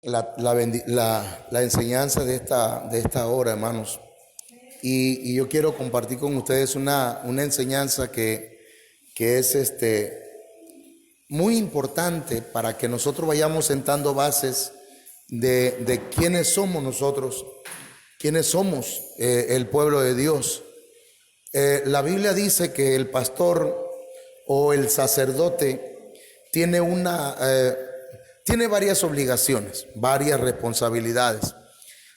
la enseñanza de esta hora, hermanos. Y yo quiero compartir con ustedes una enseñanza que es muy importante para que nosotros vayamos sentando bases de quiénes somos nosotros, quiénes somos el pueblo de Dios. La Biblia dice que el pastor o el sacerdote tiene tiene varias obligaciones, varias responsabilidades.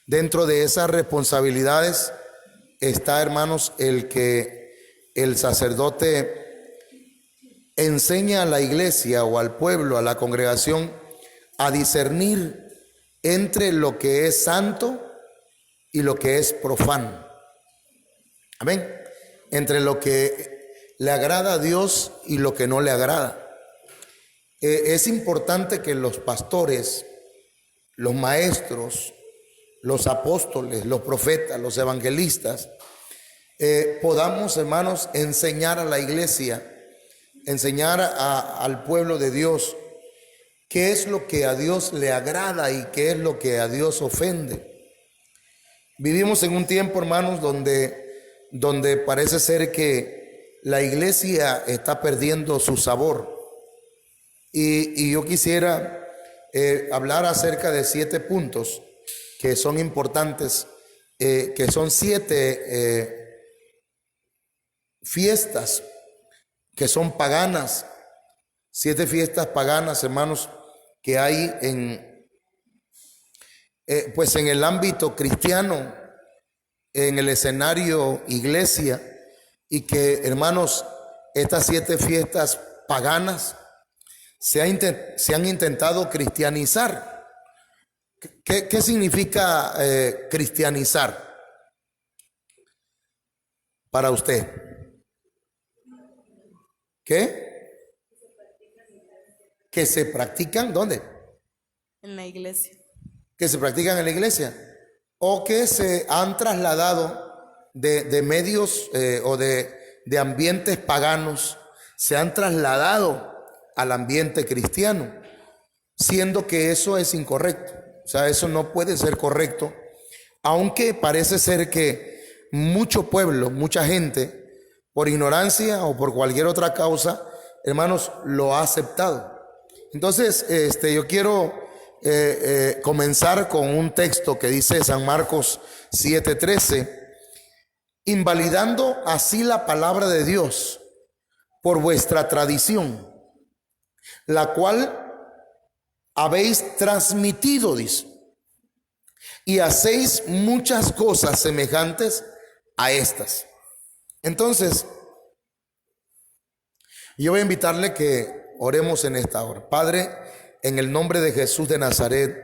Dentro de esas responsabilidades está, hermanos, el que el sacerdote enseña a la iglesia o al pueblo, a la congregación, a discernir entre lo que es santo y lo que es profano. Amén. Entre lo que le agrada a Dios y lo que no le agrada. Es importante que los pastores, los maestros, los apóstoles, los profetas, los evangelistas, podamos, hermanos, enseñar a la iglesia, enseñar al pueblo de Dios qué es lo que a Dios le agrada y qué es lo que a Dios ofende. Vivimos en un tiempo, hermanos, donde parece ser que la iglesia está perdiendo su sabor. Y yo quisiera hablar acerca de 7 puntos que son importantes, que son 7 fiestas que son paganas, 7 fiestas paganas, hermanos, que hay pues en el ámbito cristiano, en el escenario iglesia, y que, hermanos, estas 7 fiestas paganas se han intentado cristianizar. ¿Qué significa cristianizar para usted? ¿Qué? Que se practican, ¿dónde? En la iglesia. Que se practican en la iglesia, o que se han trasladado de medios o de ambientes paganos, se han trasladado al ambiente cristiano, siendo que eso es incorrecto. O sea, eso no puede ser correcto, aunque parece ser que mucho pueblo, mucha gente, por ignorancia o por cualquier otra causa, hermanos, lo ha aceptado. Entonces, yo quiero comenzar con un texto que dice San Marcos 7:13, invalidando así la palabra de Dios por vuestra tradición, la cual habéis transmitido, dice, y hacéis muchas cosas semejantes a estas. Entonces, yo voy a invitarle que oremos en esta hora. Padre, en el nombre de Jesús de Nazaret,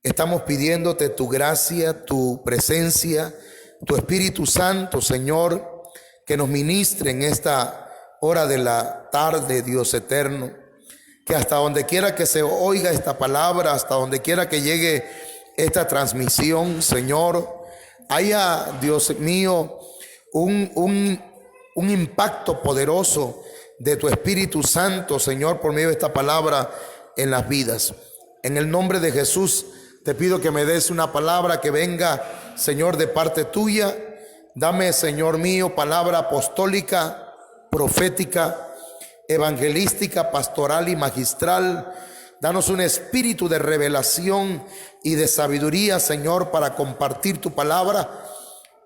estamos pidiéndote tu gracia, tu presencia, tu Espíritu Santo, Señor, que nos ministre en esta hora de la tarde, Dios eterno. Que hasta donde quiera que se oiga esta palabra, hasta donde quiera que llegue esta transmisión, Señor, haya, Dios mío, un impacto poderoso de tu Espíritu Santo, Señor, por medio de esta palabra en las vidas. En el nombre de Jesús te pido que me des una palabra que venga, Señor, de parte tuya. Dame, Señor mío, palabra apostólica, profética, evangelística, pastoral y magistral. Danos un espíritu de revelación y de sabiduría, Señor, para compartir tu palabra,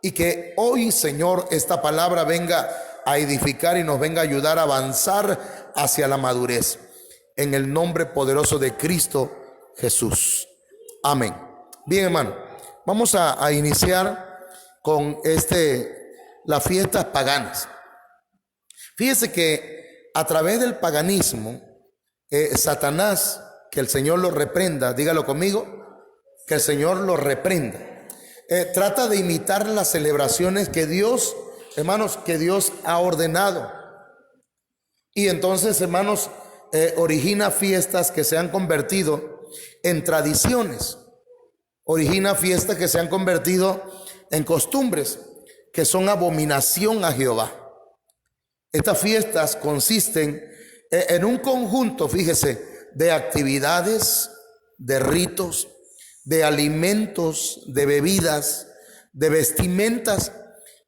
y que hoy, Señor, esta palabra venga a edificar y nos venga a ayudar a avanzar hacia la madurez, en el nombre poderoso de Cristo Jesús. Amén. Bien, hermano, vamos a iniciar con las fiestas paganas. Fíjese que a través del paganismo, Satanás, que el Señor lo reprenda, dígalo conmigo, que el Señor lo reprenda, trata de imitar las celebraciones que Dios, hermanos, que Dios ha ordenado. Y entonces, hermanos, origina fiestas que se han convertido en tradiciones, origina fiestas que se han convertido en costumbres, que son abominación a Jehová. Estas fiestas consisten en un conjunto, fíjese, de actividades, de ritos, de alimentos, de bebidas, de vestimentas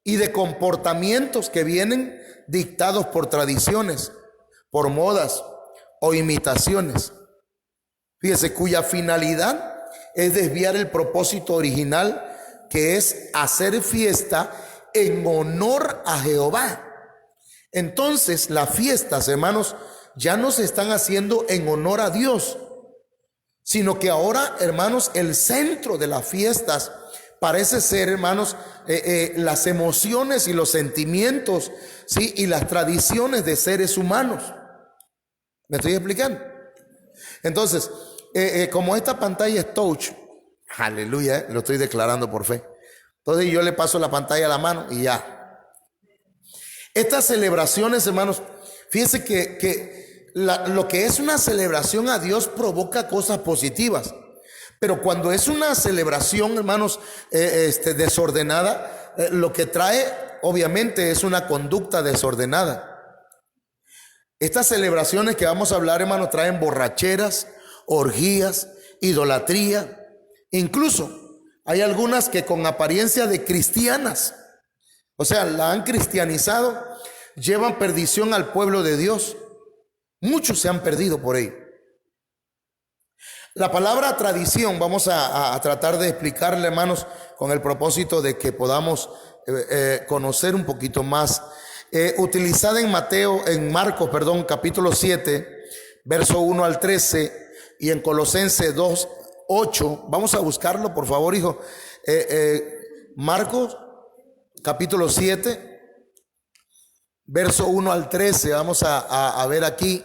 y de comportamientos que vienen dictados por tradiciones, por modas o imitaciones. Fíjese, cuya finalidad es desviar el propósito original, que es hacer fiesta en honor a Jehová. Entonces las fiestas, hermanos, ya no se están haciendo en honor a Dios, sino que ahora, hermanos, el centro de las fiestas parece ser, hermanos, las emociones y los sentimientos, ¿sí? Y las tradiciones de seres humanos. ¿Me estoy explicando? Entonces, como esta pantalla es touch, aleluya, lo estoy declarando por fe. Entonces yo le paso la pantalla a la mano y ya. Estas celebraciones, hermanos, fíjense que lo que es una celebración a Dios provoca cosas positivas. Pero cuando es una celebración, hermanos, desordenada, lo que trae obviamente es una conducta desordenada. Estas celebraciones que vamos a hablar, hermanos, traen borracheras, orgías, idolatría. Incluso hay algunas que con apariencia de cristianas, o sea, la han cristianizado, llevan perdición al pueblo de Dios. Muchos se han perdido por ello. La palabra tradición vamos a tratar de explicarle, hermanos, con el propósito de que podamos conocer un poquito más. Utilizada en Marcos, capítulo 7, verso 1 al 13, y en Colosenses 2, 8. Vamos a buscarlo, por favor, hijo. Marcos, capítulo 7, verso 1 al 13. Vamos a ver aquí.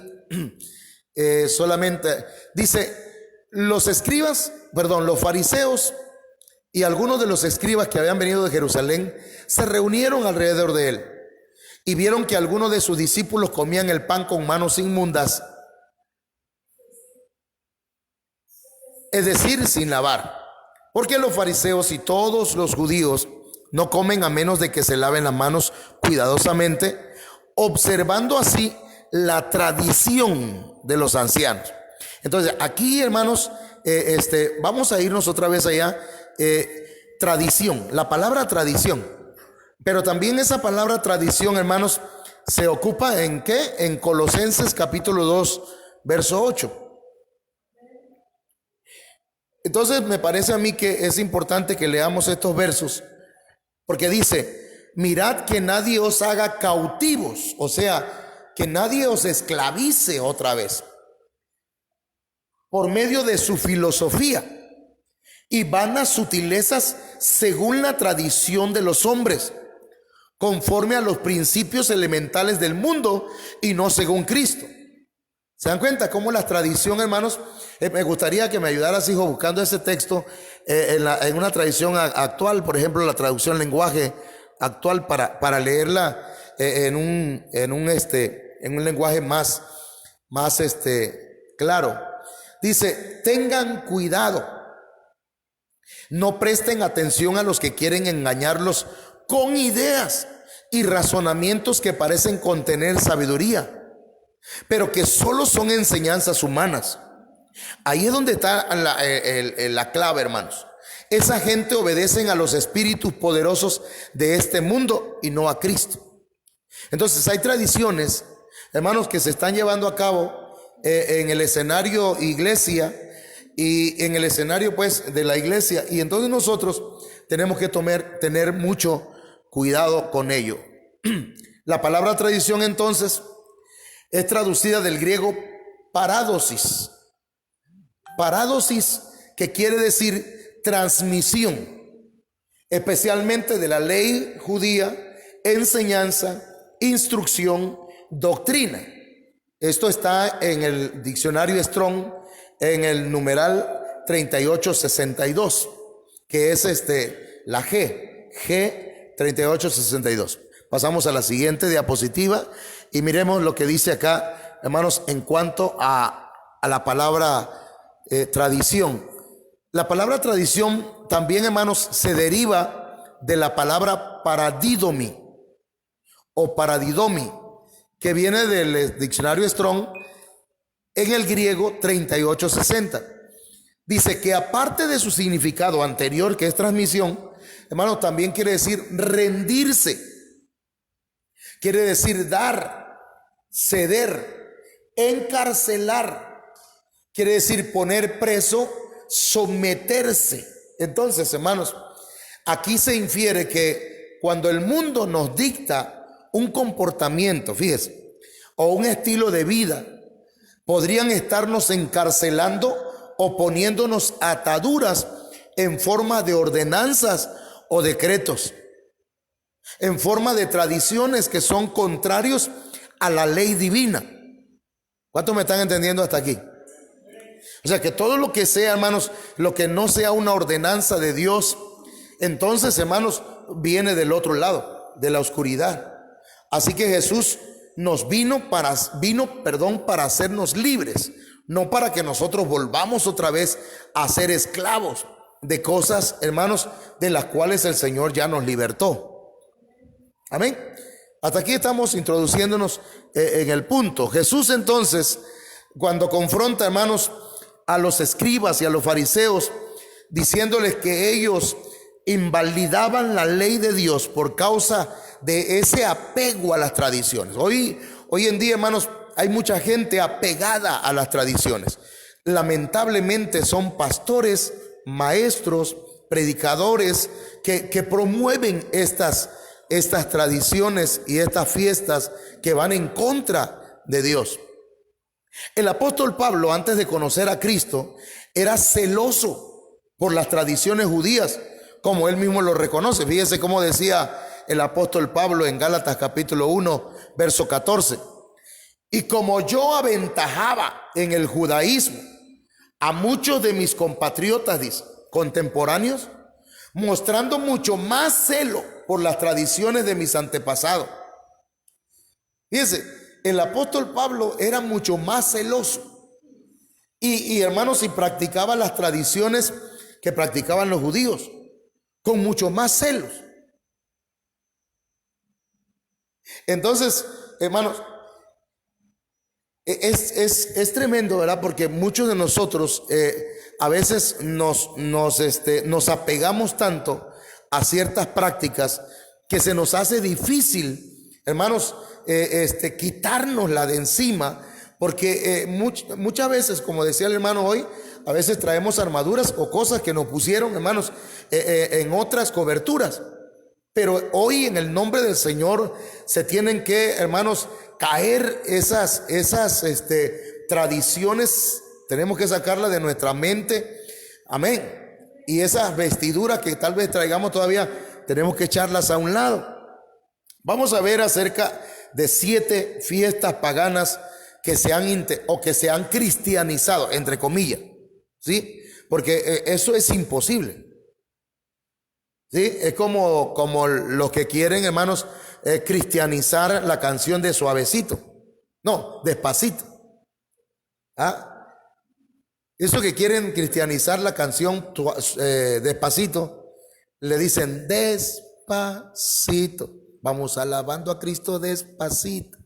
Solamente dice: los fariseos y algunos de los escribas que habían venido de Jerusalén se reunieron alrededor de él y vieron que algunos de sus discípulos comían el pan con manos inmundas, es decir, sin lavar. Porque los fariseos y todos los judíos no comen a menos de que se laven las manos cuidadosamente, observando así la tradición de los ancianos. Entonces aquí, hermanos, vamos a irnos otra vez allá. Tradición, la palabra tradición, pero también esa palabra tradición, hermanos, se ocupa ¿en qué? En Colosenses capítulo 2, verso 8. Entonces me parece a mí que es importante que leamos estos versos, porque dice: mirad que nadie os haga cautivos, o sea, que nadie os esclavice otra vez por medio de su filosofía y vanas sutilezas según la tradición de los hombres, conforme a los principios elementales del mundo y no según Cristo. ¿Se dan cuenta cómo la tradición, hermanos? Me gustaría que me ayudaras, hijo, buscando ese texto en una tradición actual, por ejemplo, la traducción lenguaje actual, para leerla en un lenguaje más claro. Dice: tengan cuidado, no presten atención a los que quieren engañarlos con ideas y razonamientos que parecen contener sabiduría, pero que solo son enseñanzas humanas. Ahí es donde está la clave, hermanos. Esa gente obedecen a los espíritus poderosos de este mundo y no a Cristo. Entonces hay tradiciones, hermanos, que se están llevando a cabo en el escenario iglesia y en el escenario pues de la iglesia, y entonces nosotros tenemos que tener mucho cuidado con ello. La palabra tradición entonces es traducida del griego paradosis, que quiere decir transmisión, especialmente de la ley judía, enseñanza, instrucción, doctrina. Esto está en el diccionario Strong, en el numeral 3862, que es la G 3862. Pasamos a la siguiente diapositiva y miremos lo que dice acá, hermanos, en cuanto a la palabra tradición. La palabra tradición también, hermanos, se deriva de la palabra paradidomi o paradidomi, que viene del diccionario Strong en el griego 3860. Dice que aparte de su significado anterior, que es transmisión, hermanos, también quiere decir rendirse. Quiere decir dar, ceder, encarcelar. Quiere decir poner preso, someterse. Entonces, hermanos, aquí se infiere que cuando el mundo nos dicta un comportamiento, fíjese, o un estilo de vida, podrían estarnos encarcelando o poniéndonos ataduras en forma de ordenanzas o decretos, en forma de tradiciones que son contrarios a la ley divina. ¿Cuántos me están entendiendo hasta aquí? O sea, que todo lo que sea, hermanos, lo que no sea una ordenanza de Dios, entonces, hermanos, viene del otro lado, de la oscuridad. Así que Jesús nos vino para hacernos libres, no para que nosotros volvamos otra vez a ser esclavos de cosas, hermanos, de las cuales el Señor ya nos libertó. Amén. Hasta aquí estamos introduciéndonos en el punto. Jesús entonces, cuando confronta, hermanos, a los escribas y a los fariseos, diciéndoles que ellos invalidaban la ley de Dios por causa de ese apego a las tradiciones. Hoy en día, hermanos, hay mucha gente apegada a las tradiciones. Lamentablemente son pastores, maestros, predicadores que promueven estas tradiciones y estas fiestas que van en contra de Dios. El apóstol Pablo, antes de conocer a Cristo, era celoso por las tradiciones judías, como él mismo lo reconoce. Fíjese cómo decía el apóstol Pablo en Gálatas capítulo 1, verso 14. Y como yo aventajaba en el judaísmo a muchos de mis compatriotas, dice, contemporáneos, mostrando mucho más celo por las tradiciones de mis antepasados. Fíjese, el apóstol Pablo era mucho más celoso y hermanos, y practicaba las tradiciones que practicaban los judíos con mucho más celos. Entonces, hermanos, es tremendo, ¿verdad? Porque muchos de nosotros a veces nos apegamos tanto a ciertas prácticas que se nos hace difícil, hermanos, quitárnosla de encima, porque muchas veces, como decía el hermano hoy, a veces traemos armaduras o cosas que nos pusieron, hermanos, en otras coberturas. Pero hoy, en el nombre del Señor, se tienen que, hermanos, caer esas tradiciones. Tenemos que sacarlas de nuestra mente. Amén. Y esas vestiduras que tal vez traigamos todavía, tenemos que echarlas a un lado. Vamos a ver acerca de 7 fiestas paganas que se han cristianizado, entre comillas, ¿sí? Porque eso es imposible. ¿Sí? Es como los que quieren, hermanos, cristianizar la canción de Suavecito. No, Despacito. ¿Ah? Eso que quieren cristianizar la canción Despacito, le dicen despacito. Vamos alabando a Cristo despacito.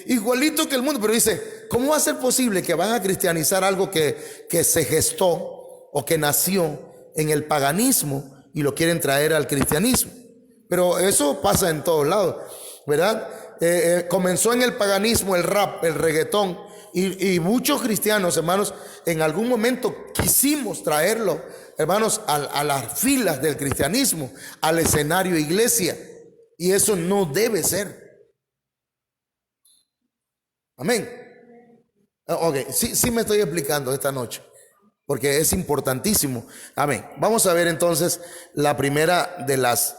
Igualito que el mundo, pero dice, ¿cómo va a ser posible que van a cristianizar algo que se gestó o que nació en el paganismo y lo quieren traer al cristianismo? Pero eso pasa en todos lados, ¿verdad? Comenzó en el paganismo el rap, el reggaetón, y muchos cristianos, hermanos, en algún momento quisimos traerlo, hermanos, a las filas del cristianismo, al escenario iglesia, y eso no debe ser. Amén. Ok, sí me estoy explicando esta noche, porque es importantísimo. Amén. Vamos a ver entonces la primera de las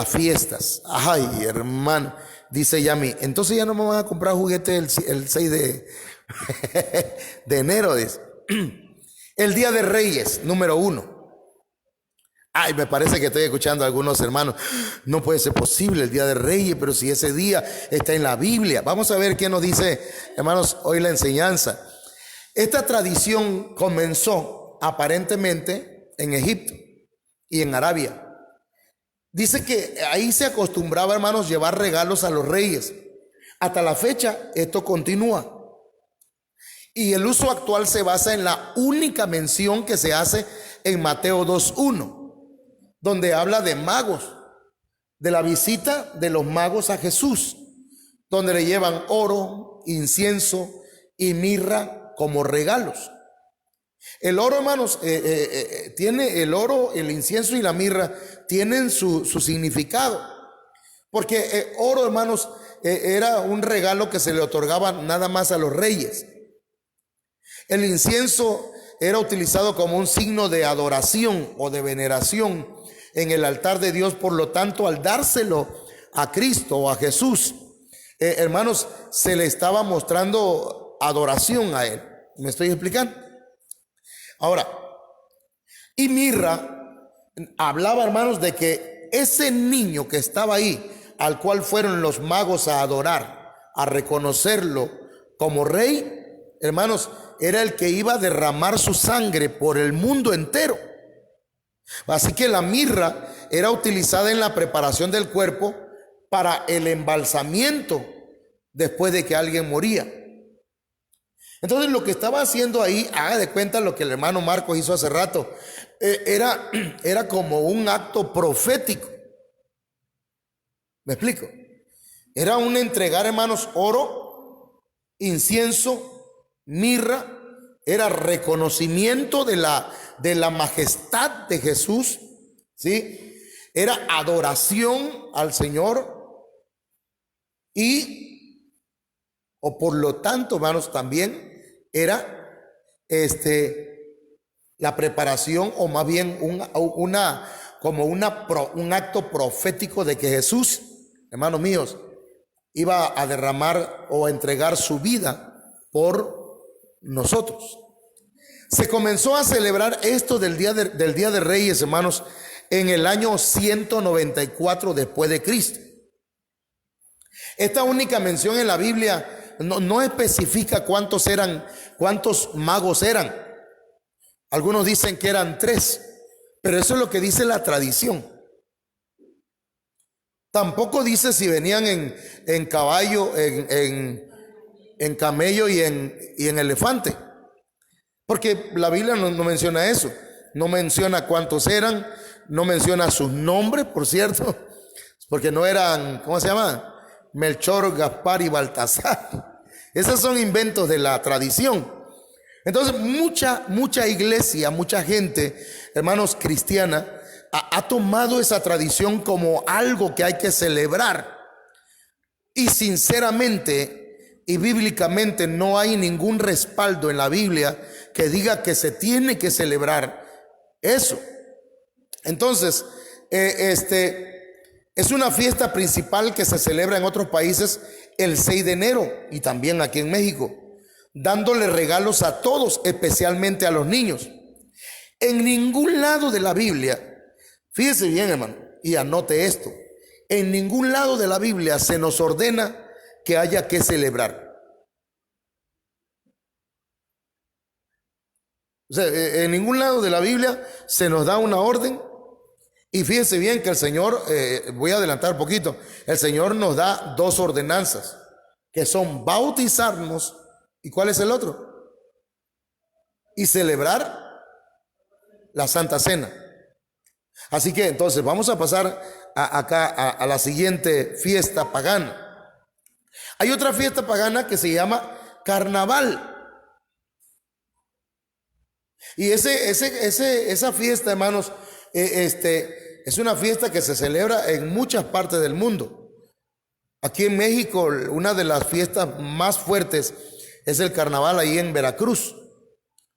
fiestas. Ay, hermano, dice Yami, entonces ya no me van a comprar juguetes el 6 de enero, dice. El Día de Reyes, número 1. Ay, me parece que estoy escuchando a algunos hermanos. No puede ser posible el Día de Reyes, pero si ese día está en la Biblia. Vamos a ver qué nos dice, hermanos, hoy la enseñanza. Esta tradición comenzó aparentemente en Egipto y en Arabia. Dice que ahí se acostumbraba, hermanos, llevar regalos a los reyes. Hasta la fecha esto continúa. Y el uso actual se basa en la única mención que se hace en Mateo 2:1, donde habla de magos, de la visita de los magos a Jesús, donde le llevan oro, incienso y mirra como regalos. El oro, hermanos, tiene el oro, el incienso y la mirra tienen su significado, porque oro, hermanos, era un regalo que se le otorgaba nada más a los reyes. El incienso era utilizado como un signo de adoración o de veneración en el altar de Dios. Por lo tanto, al dárselo a Cristo o a Jesús, hermanos, se le estaba mostrando adoración a Él. ¿Me estoy explicando? Ahora, y mirra hablaba, hermanos, de que ese niño que estaba ahí, al cual fueron los magos a adorar, a reconocerlo como rey, hermanos, era el que iba a derramar su sangre por el mundo entero. Así que la mirra era utilizada en la preparación del cuerpo para el embalsamiento después de que alguien moría. Entonces lo que estaba haciendo ahí, haga de cuenta lo que el hermano Marcos hizo hace rato, era como un acto profético. ¿Me explico? Era un entregar, hermanos, oro, incienso, mirra. Era reconocimiento de la majestad de Jesús, ¿sí? Era adoración al Señor o por lo tanto, hermanos, también era la preparación, o más bien un acto profético de que Jesús, hermanos míos, iba a derramar o a entregar su vida por nosotros. Se comenzó a celebrar esto del día de Reyes, hermanos, en el año 194 después de Cristo. Esta única mención en la Biblia no especifica cuántos magos eran. Algunos dicen que eran 3, pero eso es lo que dice la tradición. Tampoco dice si venían en caballo, en camello y en elefante, porque la Biblia no menciona eso. No menciona cuántos eran, no menciona sus nombres, por cierto, porque no eran, ¿cómo se llama? Melchor, Gaspar y Baltasar. Esos son inventos de la tradición. Entonces mucha iglesia, mucha gente, hermanos, cristiana, ha tomado esa tradición como algo que hay que celebrar. Y sinceramente y bíblicamente no hay ningún respaldo en la Biblia que diga que se tiene que celebrar eso. Entonces, es una fiesta principal que se celebra en otros países el 6 de enero y también aquí en México, dándole regalos a todos, especialmente a los niños. En ningún lado de la Biblia, fíjese bien, hermano, y anote esto, en ningún lado de la Biblia se nos ordena que haya que celebrar. O sea, en ningún lado de la Biblia se nos da una orden. Y fíjense bien que el Señor, voy a adelantar un poquito, el Señor nos da 2 ordenanzas, que son bautizarnos, ¿y cuál es el otro? Y celebrar la Santa Cena. Así que entonces vamos a pasar a la siguiente fiesta pagana. Hay otra fiesta pagana que se llama Carnaval. Y esa fiesta, hermanos, es una fiesta que se celebra en muchas partes del mundo. Aquí en México, una de las fiestas más fuertes es el carnaval ahí en Veracruz.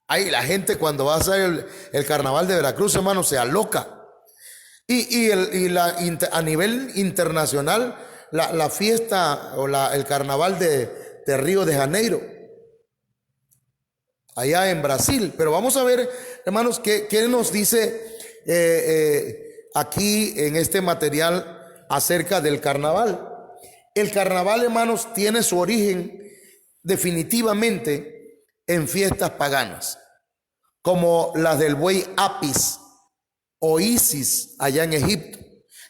Ahí la gente cuando va a hacer el carnaval de Veracruz, hermanos, se aloca. A nivel internacional, la fiesta o el carnaval de Río de Janeiro, allá en Brasil. Pero vamos a ver, hermanos, qué nos dice aquí en este material acerca del carnaval. El carnaval, hermanos, tiene su origen definitivamente en fiestas paganas, como las del buey Apis o Isis allá en Egipto.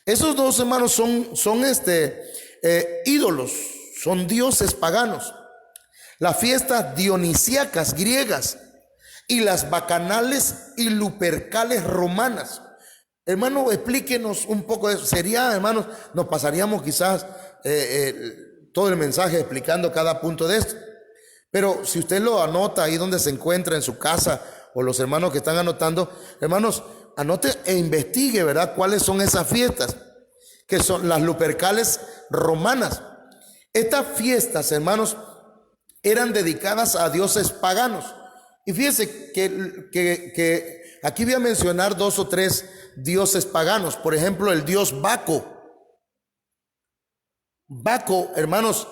Esos dos, hermanos, son ídolos, son dioses paganos. las fiestas dionisíacas griegas y las bacanales y lupercales romanas. Hermano, explíquenos un poco de eso. Sería, hermanos, nos pasaríamos quizás todo el mensaje explicando cada punto de esto. Pero si usted lo anota ahí donde se encuentra en su casa, o los hermanos que están anotando, hermanos, anote e investigue, ¿verdad?, cuáles son esas fiestas, que son las lupercales romanas. Estas fiestas, hermanos, eran dedicadas a dioses paganos. Y fíjense que aquí voy a mencionar 2 o 3 dioses paganos. Por ejemplo, el dios Baco. Baco, hermanos,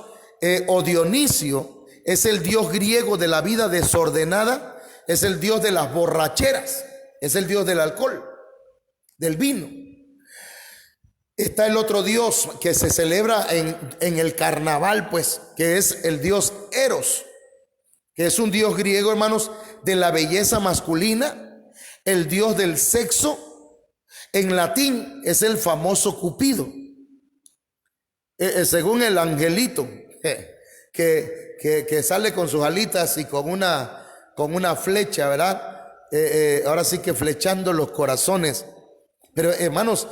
o Dionisio, es el dios griego de la vida desordenada, es el dios de las borracheras, es el dios del alcohol, del vino. Está el otro dios que se celebra en el carnaval, pues, que es el dios Eros, que es un dios griego, hermanos, de la belleza masculina, el dios del sexo. En latín es el famoso Cupido, según el angelito que sale con sus alitas y con una flecha, ¿verdad? Ahora sí que flechando los corazones. Pero hermanos,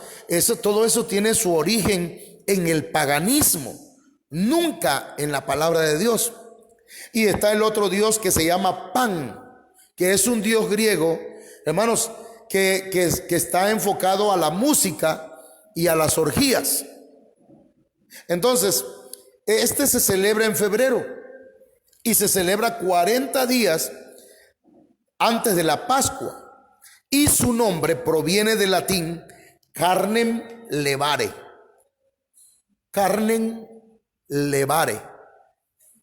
todo eso tiene su origen en el paganismo, nunca en la palabra de Dios. Y está el otro dios que se llama Pan, que es un dios griego, hermanos, que está enfocado a la música y a las orgías. Entonces, este se celebra en febrero y se celebra 40 días antes de la Pascua. Y su nombre proviene del latín carnem levare. Carnem levare,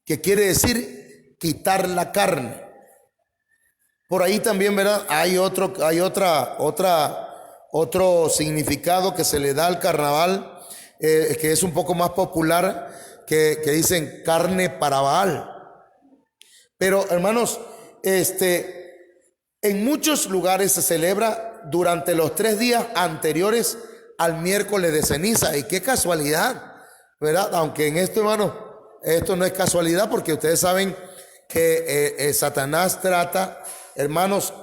que quiere decir quitar la carne. Por ahí también, ¿verdad?, hay otro significado que se le da al carnaval, que es un poco más popular, que dicen carne para Baal. Pero, hermanos, en muchos lugares se celebra durante los 3 días anteriores al miércoles de ceniza. Y qué casualidad, ¿verdad? Aunque en esto, hermano, esto no es casualidad, porque ustedes saben que Satanás trata, hermanos,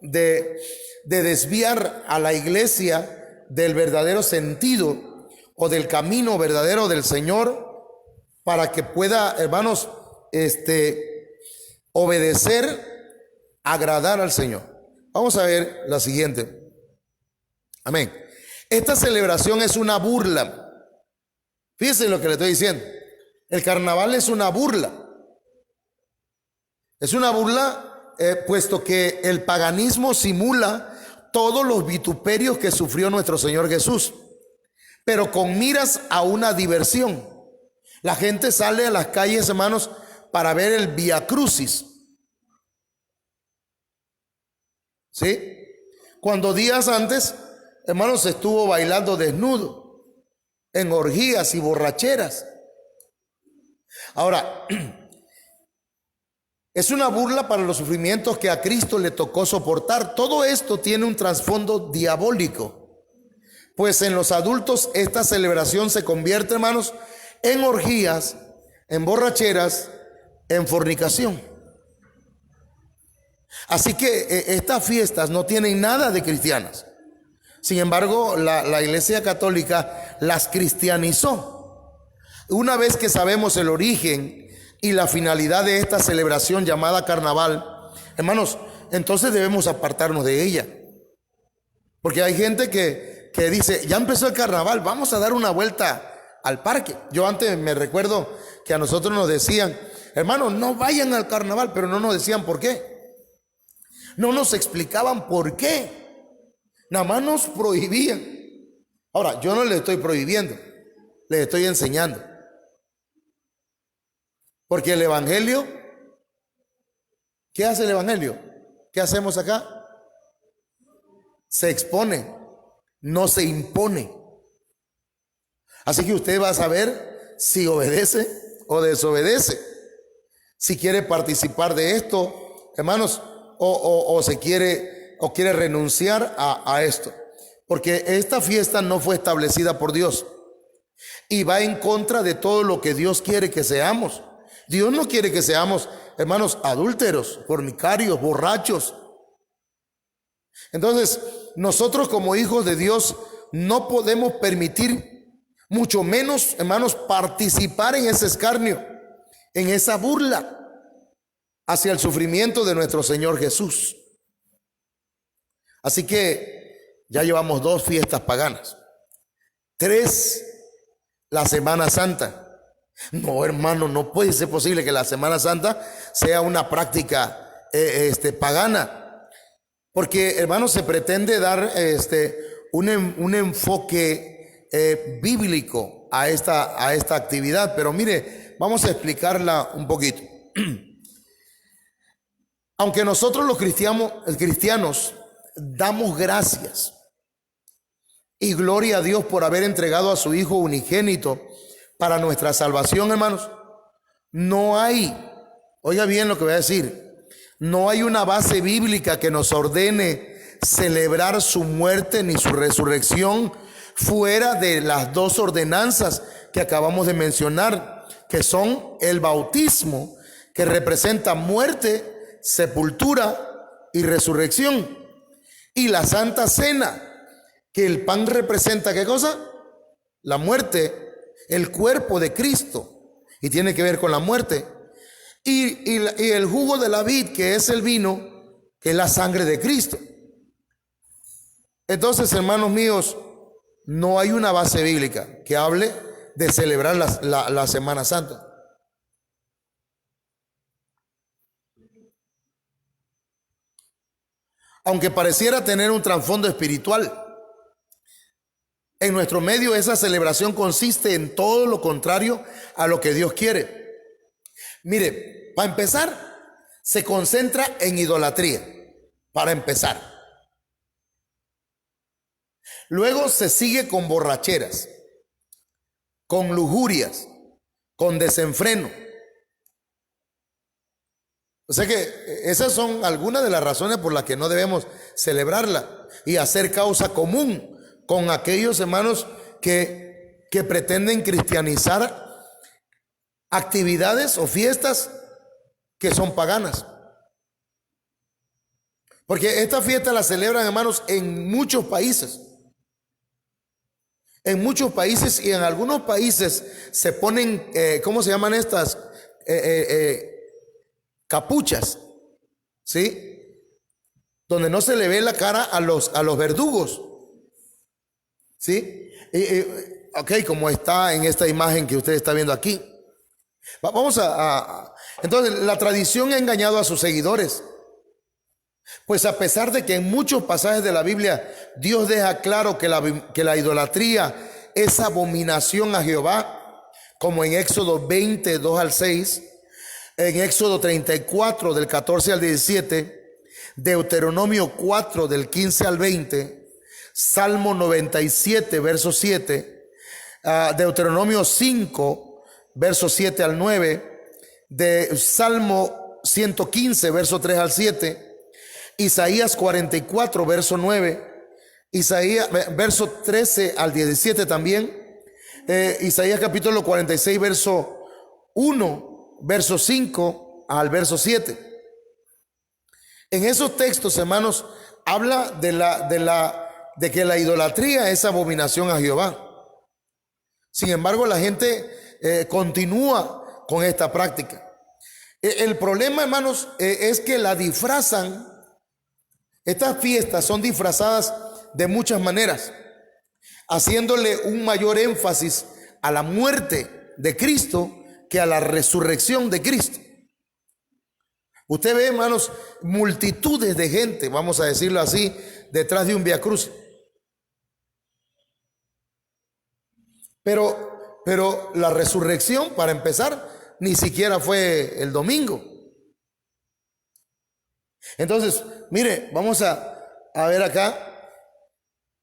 de desviar a la iglesia del verdadero sentido o del camino verdadero del Señor, para que pueda, hermanos, obedecer, agradar al Señor. Vamos a ver la siguiente. Amén. Esta celebración es una burla. Fíjense lo que le estoy diciendo. El carnaval es una burla. Es una burla, puesto que el paganismo simula todos los vituperios que sufrió nuestro Señor Jesús, pero con miras a una diversión. La gente sale a las calles, hermanos, para ver el Vía Crucis. ¿Sí? Cuando días antes, hermanos, se estuvo bailando desnudo en orgías y borracheras. Ahora, es una burla para los sufrimientos que a Cristo le tocó soportar. Todo esto tiene un trasfondo diabólico, pues en los adultos esta celebración se convierte, hermanos, en orgías, en borracheras, en fornicación. Así que estas fiestas no tienen nada de cristianas. Sin embargo, la Iglesia Católica las cristianizó. Una vez que sabemos el origen y la finalidad de esta celebración llamada carnaval, hermanos, entonces debemos apartarnos de ella. Porque hay gente que dice, ya empezó el carnaval, vamos a dar una vuelta al parque. Yo antes me recuerdo que a nosotros nos decían, hermanos, no vayan al carnaval, pero no nos decían por qué. No nos explicaban por qué. Nada más nos prohibían. Ahora, yo no les estoy prohibiendo, les estoy enseñando. Porque el evangelio, ¿qué hace el evangelio? ¿Qué hacemos acá? Se expone, no se impone. Así que usted va a saber si obedece o desobedece, si quiere participar de esto, hermanos, o quiere renunciar a esto. Porque esta fiesta no fue establecida por Dios y va en contra de todo lo que Dios quiere que seamos. Dios no quiere que seamos, hermanos, adúlteros, fornicarios, borrachos. Entonces, nosotros como hijos de Dios no podemos permitir, mucho menos, hermanos, participar en ese escarnio, en esa burla hacia el sufrimiento de nuestro Señor Jesús. Así que ya llevamos 2 fiestas paganas, 3 la Semana Santa. No, hermano, no puede ser posible que la Semana Santa sea una práctica pagana, porque, hermano, se pretende dar un enfoque bíblico a esta actividad. Pero mire, vamos a explicarla un poquito. Aunque nosotros los cristianos damos gracias y gloria a Dios por haber entregado a su Hijo unigénito para nuestra salvación, hermanos, no hay, oiga bien lo que voy a decir, no hay una base bíblica que nos ordene celebrar su muerte ni su resurrección fuera de las 2 ordenanzas que acabamos de mencionar, que son el bautismo, que representa muerte, sepultura y resurrección, y la Santa Cena, que el pan representa, ¿qué cosa? La muerte, el cuerpo de Cristo, y tiene que ver con la muerte, y el jugo de la vid, que es el vino, que es la sangre de Cristo. Entonces, hermanos míos, no hay una base bíblica que hable de celebrar la Semana Santa. Aunque pareciera tener un trasfondo espiritual, en nuestro medio esa celebración consiste en todo lo contrario a lo que Dios quiere. Mire, para empezar, se concentra en idolatría, para empezar. Luego se sigue con borracheras, con lujurias, con desenfreno. O sea que esas son algunas de las razones por las que no debemos celebrarla y hacer causa común con aquellos hermanos que pretenden cristianizar actividades o fiestas que son paganas. Porque esta fiesta la celebran, hermanos, en muchos países. En muchos países, y en algunos países se ponen, ¿cómo se llaman estas? Capuchas, ¿sí? Donde no se le ve la cara a los verdugos, ¿sí? Ok, como está en esta imagen que usted está viendo aquí. Vamos entonces, la tradición ha engañado a sus seguidores, pues a pesar de que en muchos pasajes de la Biblia Dios deja claro que la idolatría es abominación a Jehová, como en Éxodo 20, 2 al 6, en Éxodo 34 del 14 al 17, Deuteronomio 4 del 15 al 20, Salmo 97 verso 7, Deuteronomio 5 verso 7 al 9, de Salmo 115 verso 3 al 7, Isaías 44 verso 9, Isaías verso 13 al 17 también, Isaías capítulo 46 verso 1, verso 5 al verso 7. En esos textos, hermanos, habla de que la idolatría es abominación a Jehová. Sin embargo, la gente continúa con esta práctica. El problema, hermanos, es que la disfrazan. Estas fiestas son disfrazadas de muchas maneras, haciéndole un mayor énfasis a la muerte de Cristo que a la resurrección de Cristo. Usted ve, hermanos, multitudes de gente, vamos a decirlo así, detrás de un Vía Cruz. Pero la resurrección, para empezar, ni siquiera fue el domingo. Entonces, mire, vamos a ver acá.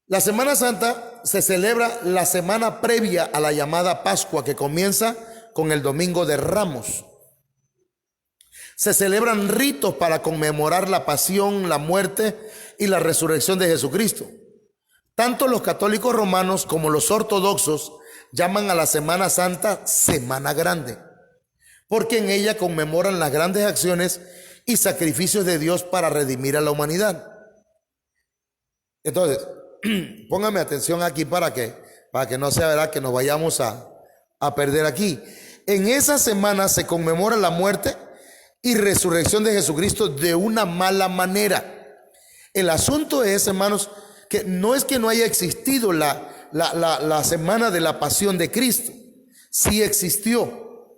La Semana Santa se celebra la semana previa a la llamada Pascua, que comienza con el Domingo de Ramos. Se celebran ritos para conmemorar la pasión, la muerte y la resurrección de Jesucristo. Tanto los católicos romanos como los ortodoxos llaman a la Semana Santa Semana Grande, porque en ella conmemoran las grandes acciones y sacrificios de Dios para redimir a la humanidad. Entonces, póngame atención aquí para que no sea verdad que nos vayamos a perder aquí. En esa semana se conmemora la muerte y resurrección de Jesucristo de una mala manera. El asunto es, hermanos, que no es que no haya existido la semana de la pasión de Cristo. Sí existió,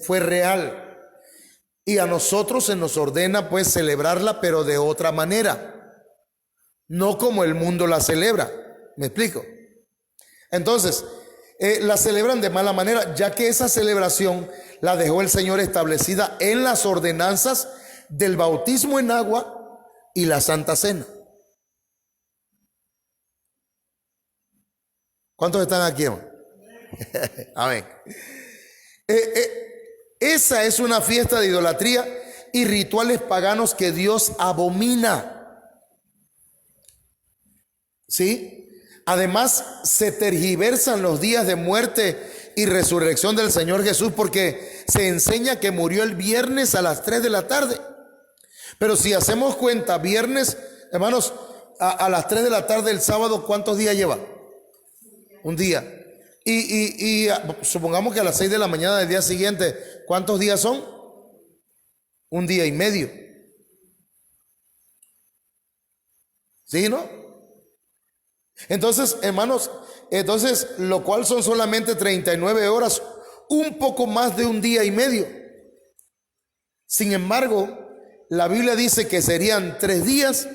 fue real. Y a nosotros se nos ordena pues celebrarla, pero de otra manera. No como el mundo la celebra. ¿Me explico? Entonces, la celebran de mala manera, ya que esa celebración la dejó el Señor establecida en las ordenanzas del bautismo en agua y la Santa Cena. ¿Cuántos están aquí, hermano? Amén. Esa es una fiesta de idolatría y rituales paganos que Dios abomina. ¿Sí? Además, se tergiversan los días de muerte y resurrección del Señor Jesús, porque se enseña que murió el viernes a las 3 de la tarde. Pero si hacemos cuenta, viernes, hermanos, a las 3 de la tarde el sábado, ¿cuántos días lleva? Un día. Y supongamos que a las 6 de la mañana del día siguiente, ¿cuántos días son? Un día y medio. ¿Sí, no? Entonces, hermanos, lo cual son solamente 39 horas, un poco más de un día y medio. Sin embargo, la Biblia dice que serían 3 días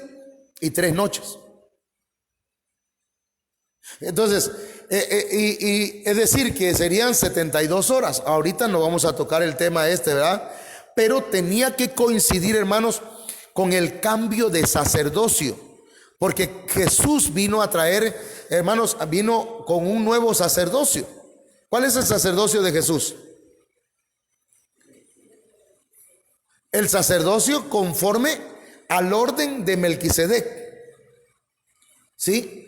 y 3 noches. Entonces, y es decir, que serían 72 horas. Ahorita no vamos a tocar el tema ¿verdad? Pero tenía que coincidir, hermanos, con el cambio de sacerdocio. Porque Jesús vino a traer, hermanos, vino con un nuevo sacerdocio. ¿Cuál es el sacerdocio de Jesús? El sacerdocio conforme al orden de Melquisedec. ¿Sí?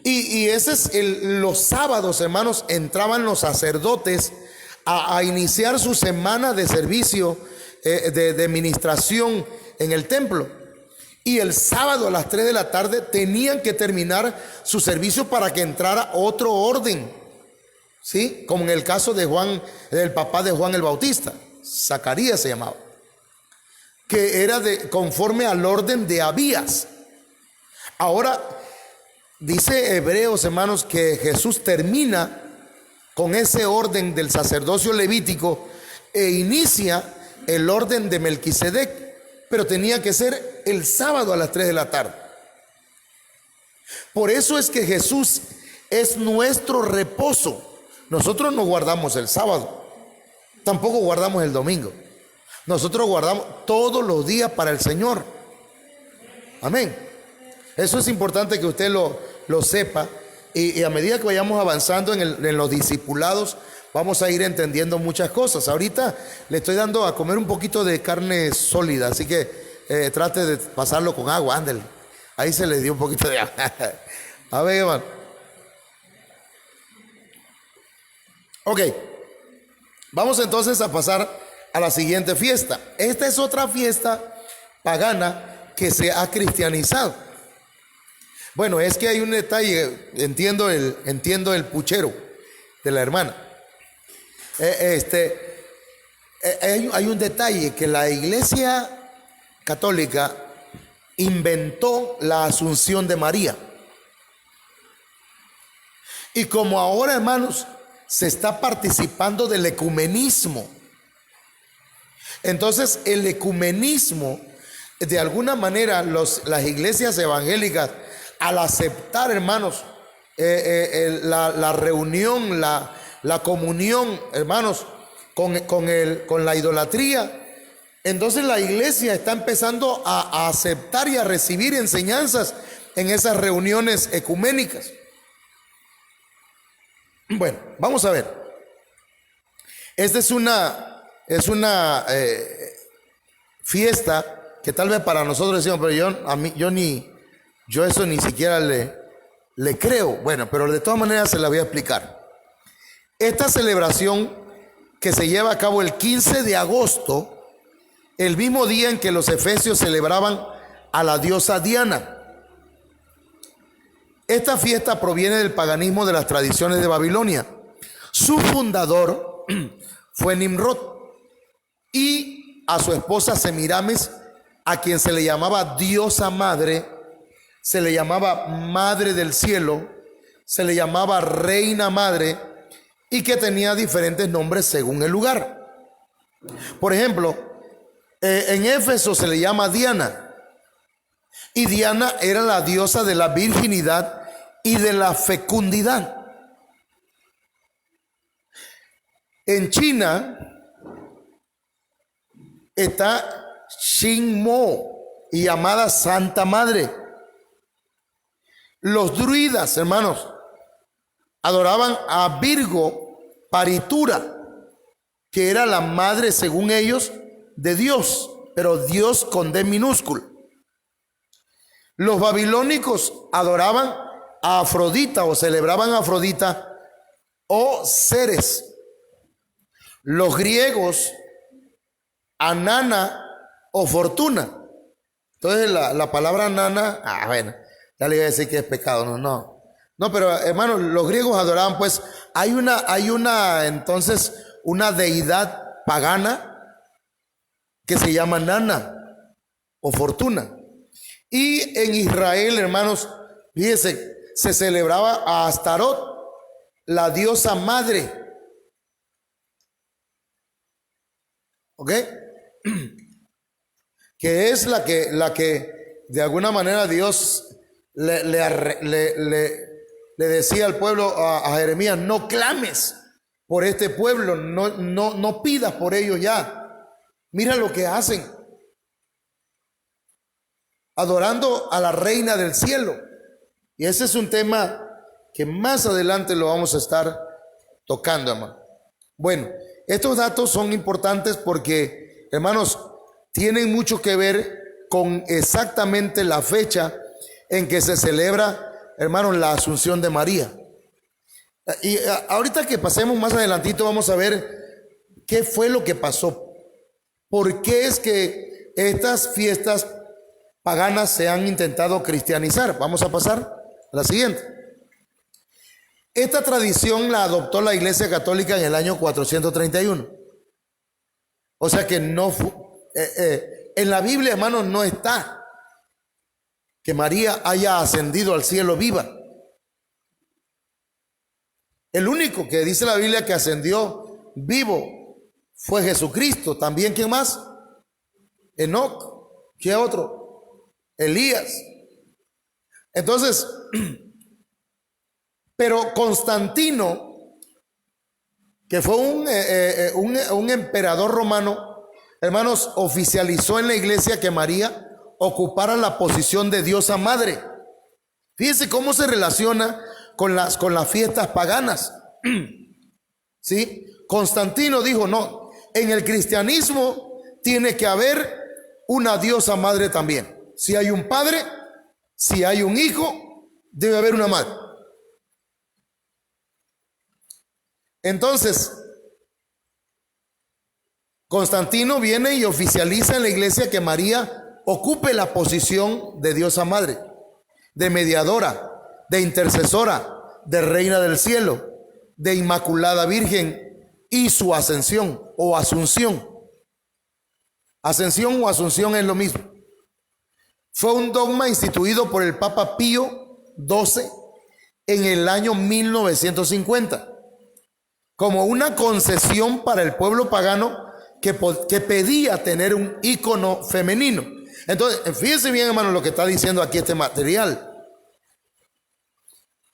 Y ese es los sábados, hermanos, entraban los sacerdotes a iniciar su semana de servicio, de ministración en el templo. Y el sábado a las 3 de la tarde tenían que terminar su servicio para que entrara otro orden. ¿Sí? Como en el caso de Juan, del papá de Juan el Bautista, Zacarías se llamaba, que era conforme al orden de Abías. Ahora, dice Hebreos, hermanos, que Jesús termina con ese orden del sacerdocio levítico e inicia el orden de Melquisedec. Pero tenía que ser el sábado a las 3 de la tarde. Por eso es que Jesús es nuestro reposo. Nosotros no guardamos el sábado, tampoco guardamos el domingo. Nosotros guardamos todos los días para el Señor. Amén. Eso es importante que usted lo sepa. Y a medida que vayamos avanzando en los discipulados, vamos a ir entendiendo muchas cosas. Ahorita le estoy dando a comer un poquito de carne sólida, así que trate de pasarlo con agua, ándale. Ahí se le dio un poquito de agua. A ver, hermano. Ok, vamos entonces a pasar a la siguiente fiesta. Esta es otra fiesta pagana que se ha cristianizado. Bueno, es que hay un detalle, entiendo el puchero de la hermana. Hay un detalle, que la Iglesia Católica inventó la Asunción de María. Y como ahora, hermanos, se está participando del ecumenismo, entonces el ecumenismo, de alguna manera, las iglesias evangélicas, al aceptar, hermanos, la reunión, la comunión, hermanos, con la idolatría, entonces la iglesia está empezando a aceptar y a recibir enseñanzas en esas reuniones ecuménicas. Bueno, vamos a ver. Esta es una fiesta que tal vez para nosotros decimos, pero yo eso ni siquiera le creo. Bueno, pero de todas maneras se la voy a explicar. Esta celebración que se lleva a cabo el 15 de agosto, el mismo día en que los efesios celebraban a la diosa Diana. Esta fiesta proviene del paganismo de las tradiciones de Babilonia. Su fundador fue Nimrod y a su esposa Semiramis, a quien se le llamaba diosa madre, se le llamaba madre del cielo, se le llamaba reina madre y que tenía diferentes nombres según el lugar. Por ejemplo, en Éfeso se le llama Diana. Y Diana era la diosa de la virginidad y de la fecundidad. En China está Xingmo, y llamada Santa Madre. Los druidas, hermanos, adoraban a Virgo Paritura, que era la madre, según ellos, de Dios, pero Dios con D minúscula. Los babilónicos adoraban a Afrodita o celebraban a Afrodita o Ceres. Los griegos a Nana o Fortuna. Entonces la palabra Nana, bueno, ya le iba a decir que es pecado, no, pero hermanos, los griegos adoraban, pues, hay una entonces una deidad pagana que se llama Nana o Fortuna. Y en Israel, hermanos, fíjense, se celebraba a Astarot, la diosa madre. ¿Ok? Que es la que de alguna manera Dios le decía al pueblo, a Jeremías: no clames por este pueblo, no pidas por ellos ya. Mira lo que hacen, adorando a la reina del cielo. Y ese es un tema que más adelante lo vamos a estar tocando, hermano. Bueno, estos datos son importantes porque, hermanos, tienen mucho que ver con exactamente la fecha en que se celebra, hermanos, la Asunción de María. Y ahorita que pasemos más adelantito vamos a ver qué fue lo que pasó. ¿Por qué es que estas fiestas paganas se han intentado cristianizar? Vamos a pasar a la siguiente. Esta tradición la adoptó la Iglesia Católica en el año 431. O sea que no en la Biblia, hermanos, no está que María haya ascendido al cielo viva. El único que dice la Biblia que ascendió vivo fue Jesucristo. También, ¿quién más? Enoc. ¿Qué otro? Elías. Entonces, pero Constantino, que fue un emperador romano, hermanos, oficializó en la iglesia que María ocupara la posición de diosa madre. Fíjense cómo se relaciona con las fiestas paganas. ¿Sí? Constantino dijo: no, en el cristianismo tiene que haber una diosa madre también. Si hay un padre, si hay un hijo, debe haber una madre. Entonces, Constantino viene y oficializa en la iglesia que María ocupe la posición de diosa madre, de mediadora, de intercesora, de reina del cielo, de inmaculada virgen, y su ascensión o asunción. Ascensión o asunción es lo mismo. Fue un dogma instituido por el Papa Pío XII en el año 1950, como una concesión para el pueblo pagano que pedía tener un ícono femenino. Entonces, fíjense bien, hermano, lo que está diciendo aquí este material.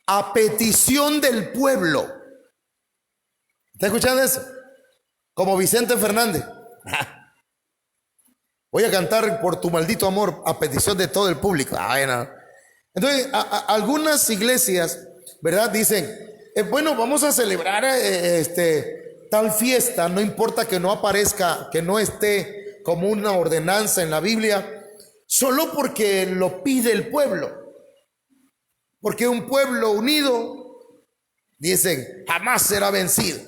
A petición del pueblo. ¿Está escuchando eso? Como Vicente Fernández. Voy a cantar por tu maldito amor a petición de todo el público. Bueno. Entonces, algunas iglesias, ¿verdad? Dicen, bueno, vamos a celebrar tal fiesta, no importa que no aparezca, que no esté como una ordenanza en la Biblia, solo porque lo pide el pueblo. Porque un pueblo unido, dicen, jamás será vencido.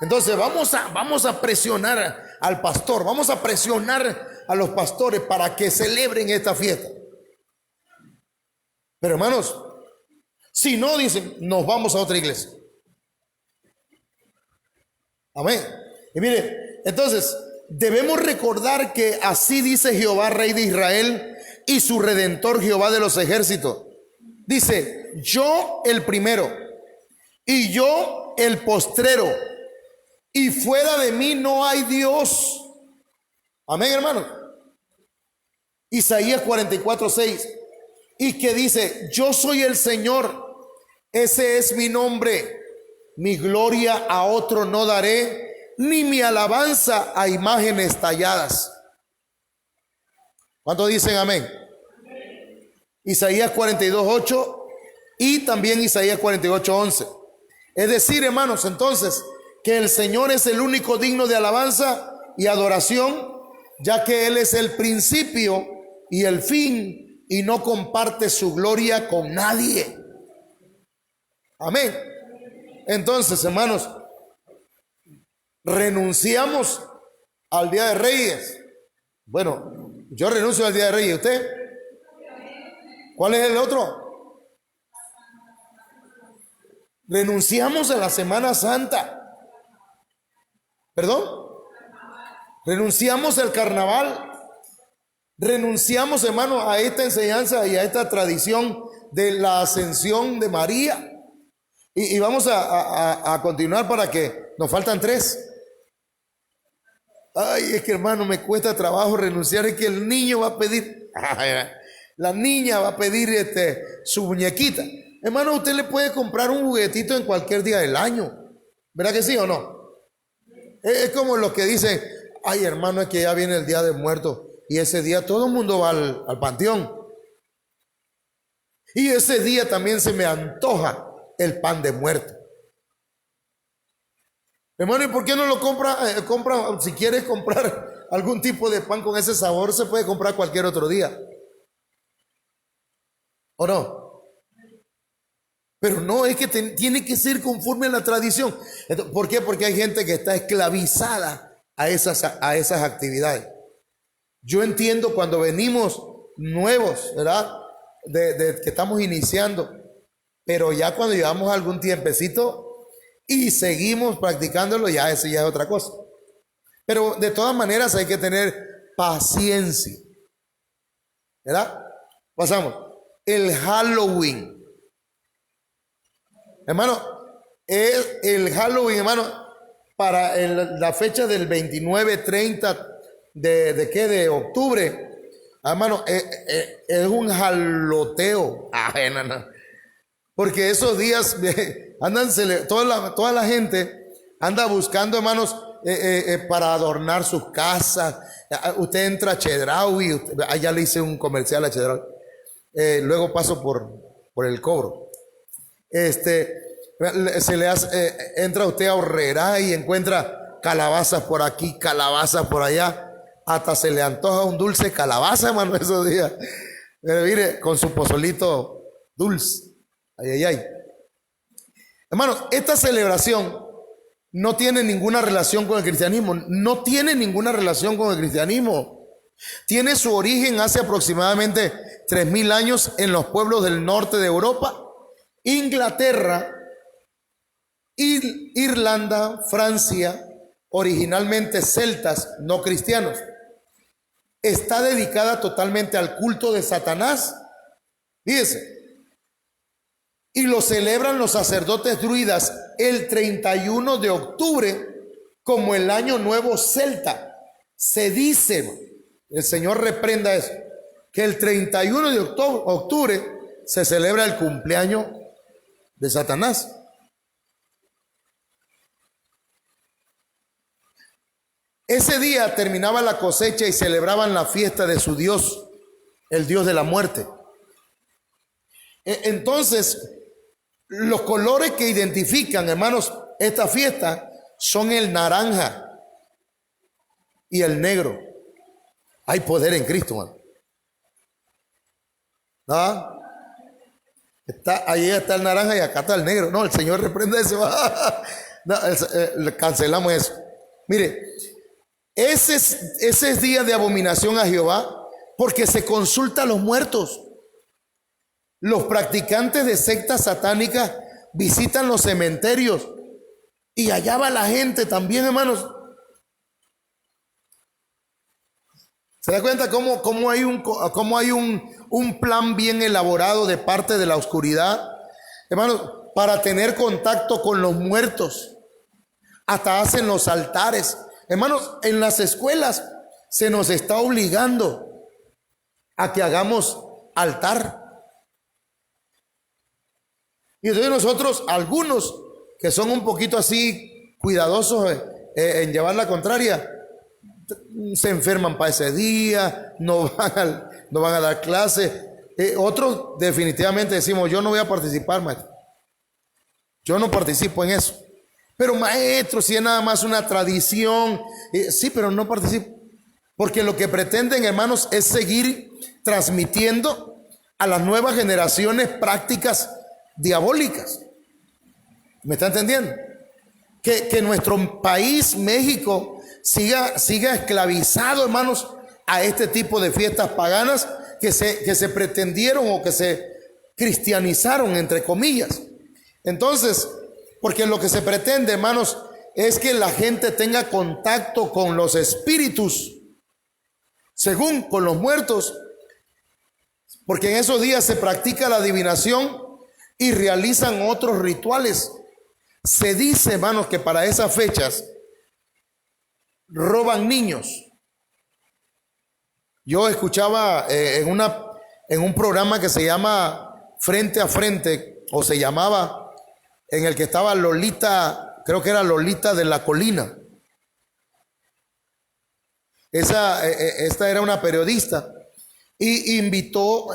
Entonces vamos a presionar al pastor, vamos a presionar a los pastores para que celebren esta fiesta. Pero hermanos, si no, dicen, nos vamos a otra iglesia. Amén. Y mire, entonces debemos recordar que así dice Jehová, Rey de Israel, y su Redentor, Jehová de los ejércitos. Dice, yo el primero y yo el postrero, y fuera de mí no hay Dios. Amén, hermano. Isaías 44:6, y que dice, yo soy el Señor, ese es mi nombre, mi gloria a otro no daré, ni mi alabanza a imágenes talladas. ¿Cuántos dicen amén? Isaías 42:8 y también Isaías 48:11. Es decir, hermanos, entonces, que el Señor es el único digno de alabanza y adoración, ya que Él es el principio y el fin, y no comparte su gloria con nadie. Amén. Entonces, hermanos, renunciamos al Día de Reyes. Bueno, yo renuncio al Día de Reyes. ¿Usted? ¿Cuál es el otro? Renunciamos a la Semana Santa. ¿Perdón? Renunciamos al carnaval. Renunciamos, hermano, a esta enseñanza y a esta tradición de la ascensión de María. Y vamos a continuar para que nos faltan 3. Ay, es que hermano, me cuesta trabajo renunciar. Es que el niño va a pedir, la niña va a pedir su muñequita. Hermano, usted le puede comprar un juguetito en cualquier día del año. ¿Verdad que sí o no? Es como los que dicen, ay hermano, es que ya viene el Día de Muertos. Y ese día todo el mundo va al panteón. Y ese día también se me antoja el pan de muerto. Hermano, ¿y por qué no lo compra? Si quieres comprar algún tipo de pan con ese sabor, se puede comprar cualquier otro día. ¿O no? Pero no, es que tiene que ser conforme a la tradición. ¿Por qué? Porque hay gente que está esclavizada a esas actividades. Yo entiendo cuando venimos nuevos, ¿verdad? De que estamos iniciando. Pero ya cuando llevamos algún tiempecito y seguimos practicándolo, ya eso ya es otra cosa. Pero de todas maneras hay que tener paciencia, ¿verdad? Pasamos. El Halloween. Hermano, el Halloween, hermano, para la fecha del 29, 30 de octubre, hermano, es un jaloteo. No. Porque esos días andan, toda la gente anda buscando, hermanos, para adornar sus casas. Usted entra a Chedraui, allá le hice un comercial a Chedraui. Luego paso por el cobro. Se le hace, entra usted a Horrera y encuentra calabazas por aquí, calabazas por allá. Hasta se le antoja un dulce calabaza, hermano, esos días. Mire, con su pozolito dulce. Ay, ay, ay. Hermanos, esta celebración no tiene ninguna relación con el cristianismo. No tiene ninguna relación con el cristianismo. Tiene su origen hace aproximadamente 3000 años en los pueblos del norte de Europa, Inglaterra, Irlanda, Francia, originalmente celtas no cristianos. Está dedicada totalmente al culto de Satanás. Fíjese. Y lo celebran los sacerdotes druidas el 31 de octubre como el año nuevo celta. Se dice, el Señor reprenda eso, que el 31 de octubre se celebra el cumpleaños de Satanás. Ese día terminaba la cosecha y celebraban la fiesta de su Dios, el Dios de la muerte. Entonces, los colores que identifican, hermanos, esta fiesta son el naranja y el negro. Hay poder en Cristo, hermano. ¿Ah? Ahí está el naranja y acá está el negro. No, el Señor reprende eso. No, cancelamos eso. Mire, ese es día de abominación a Jehová porque se consulta a los muertos. Los practicantes de sectas satánicas visitan los cementerios y allá va la gente también, hermanos. ¿Se da cuenta cómo hay un plan bien elaborado de parte de la oscuridad, hermanos, para tener contacto con los muertos? Hasta hacen los altares. Hermanos, en las escuelas se nos está obligando a que hagamos altar. Y entonces nosotros, algunos que son un poquito así cuidadosos en llevar la contraria, se enferman para ese día, no van a dar clases. Otros definitivamente decimos, yo no voy a participar, maestro. Yo no participo en eso. Pero maestro, si es nada más una tradición, sí, pero no participo. Porque lo que pretenden, hermanos, es seguir transmitiendo a las nuevas generaciones prácticas diabólicas. ¿Me está entendiendo? Que nuestro país, México, siga esclavizado, hermanos, a este tipo de fiestas paganas que se pretendieron o que se cristianizaron, entre comillas. Entonces, porque lo que se pretende, hermanos, es que la gente tenga contacto con los espíritus, según con los muertos, porque en esos días se practica la adivinación y realizan otros rituales. Se dice, hermanos, que para esas fechas roban niños. Yo escuchaba en un programa que se llama Frente a Frente, o se llamaba, en el que estaba Lolita, creo que era Lolita de la Colina. Esta era una periodista y invitó,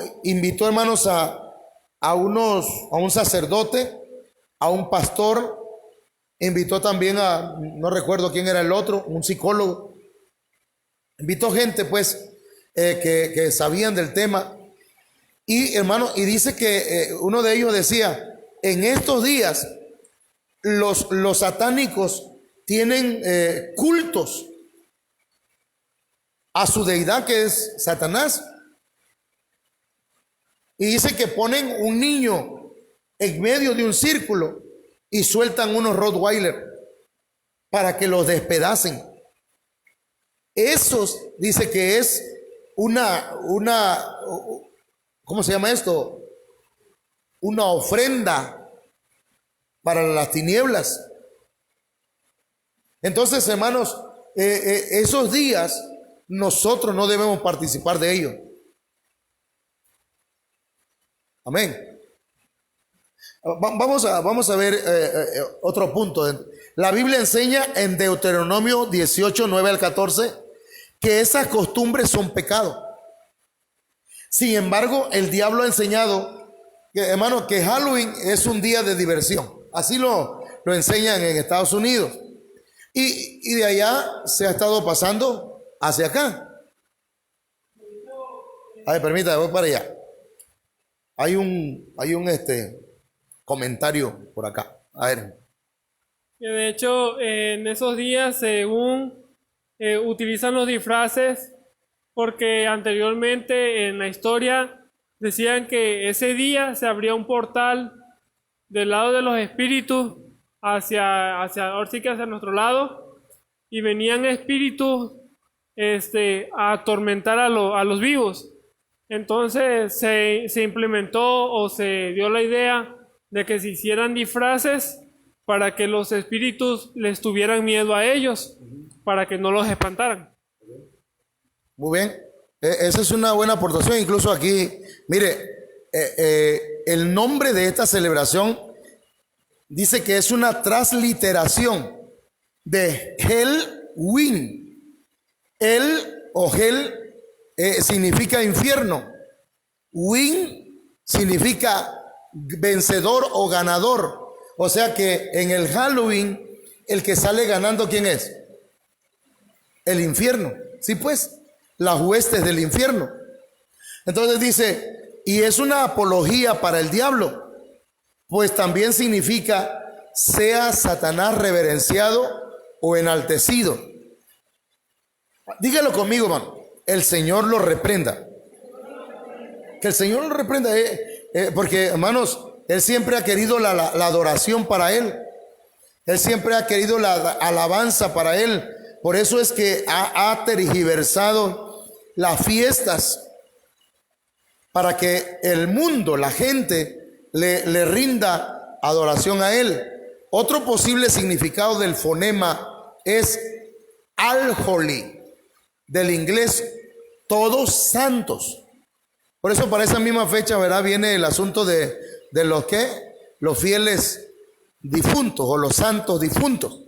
hermanos, a un sacerdote, a un pastor, invitó también no recuerdo quién era el otro, un psicólogo. Invitó gente, pues, que sabían del tema. Y, hermano, y dice que uno de ellos decía, en estos días los satánicos tienen cultos a su deidad, que es Satanás. Y dice que ponen un niño en medio de un círculo y sueltan unos Rottweiler para que los despedacen. Esos, dice que es una ¿cómo se llama esto? Una ofrenda para las tinieblas. Entonces, hermanos, esos días nosotros no debemos participar de ellos. Amén. Vamos a ver otro punto. La Biblia enseña en Deuteronomio 18, 9 al 14, que esas costumbres son pecado. Sin embargo, el diablo ha enseñado que, hermano, que Halloween es un día de diversión. Así lo enseñan en Estados Unidos. Y de allá se ha estado pasando hacia acá. A ver, permítame, voy para allá. Hay un comentario por acá. A ver. De hecho, en esos días, según utilizan los disfraces, porque anteriormente en la historia decían que ese día se abría un portal del lado de los espíritus ahora sí que hacia nuestro lado, y venían espíritus a atormentar a los vivos. Entonces se implementó o se dio la idea de que se hicieran disfraces para que los espíritus les tuvieran miedo a ellos, para que no los espantaran. Muy bien, esa es una buena aportación. Incluso aquí, mire, el nombre de esta celebración dice que es una transliteración de Helloween. Hell significa infierno. Win significa vencedor o ganador. O sea que en el Halloween el que sale ganando, ¿quién es? El infierno. Sí, pues, las huestes del infierno. Entonces dice, y es una apología para el diablo, pues también significa sea Satanás reverenciado o enaltecido. Dígalo conmigo, hermano. El Señor lo reprenda. Que el Señor lo reprenda. Porque, hermanos, Él siempre ha querido la adoración para Él. Él siempre ha querido la alabanza para Él. Por eso es que ha tergiversado las fiestas para que el mundo, la gente, le rinda adoración a Él. Otro posible significado del fonema es All Holy, del inglés todos santos. Por eso para esa misma fecha, ¿verdad?, viene el asunto de los fieles difuntos o los santos difuntos,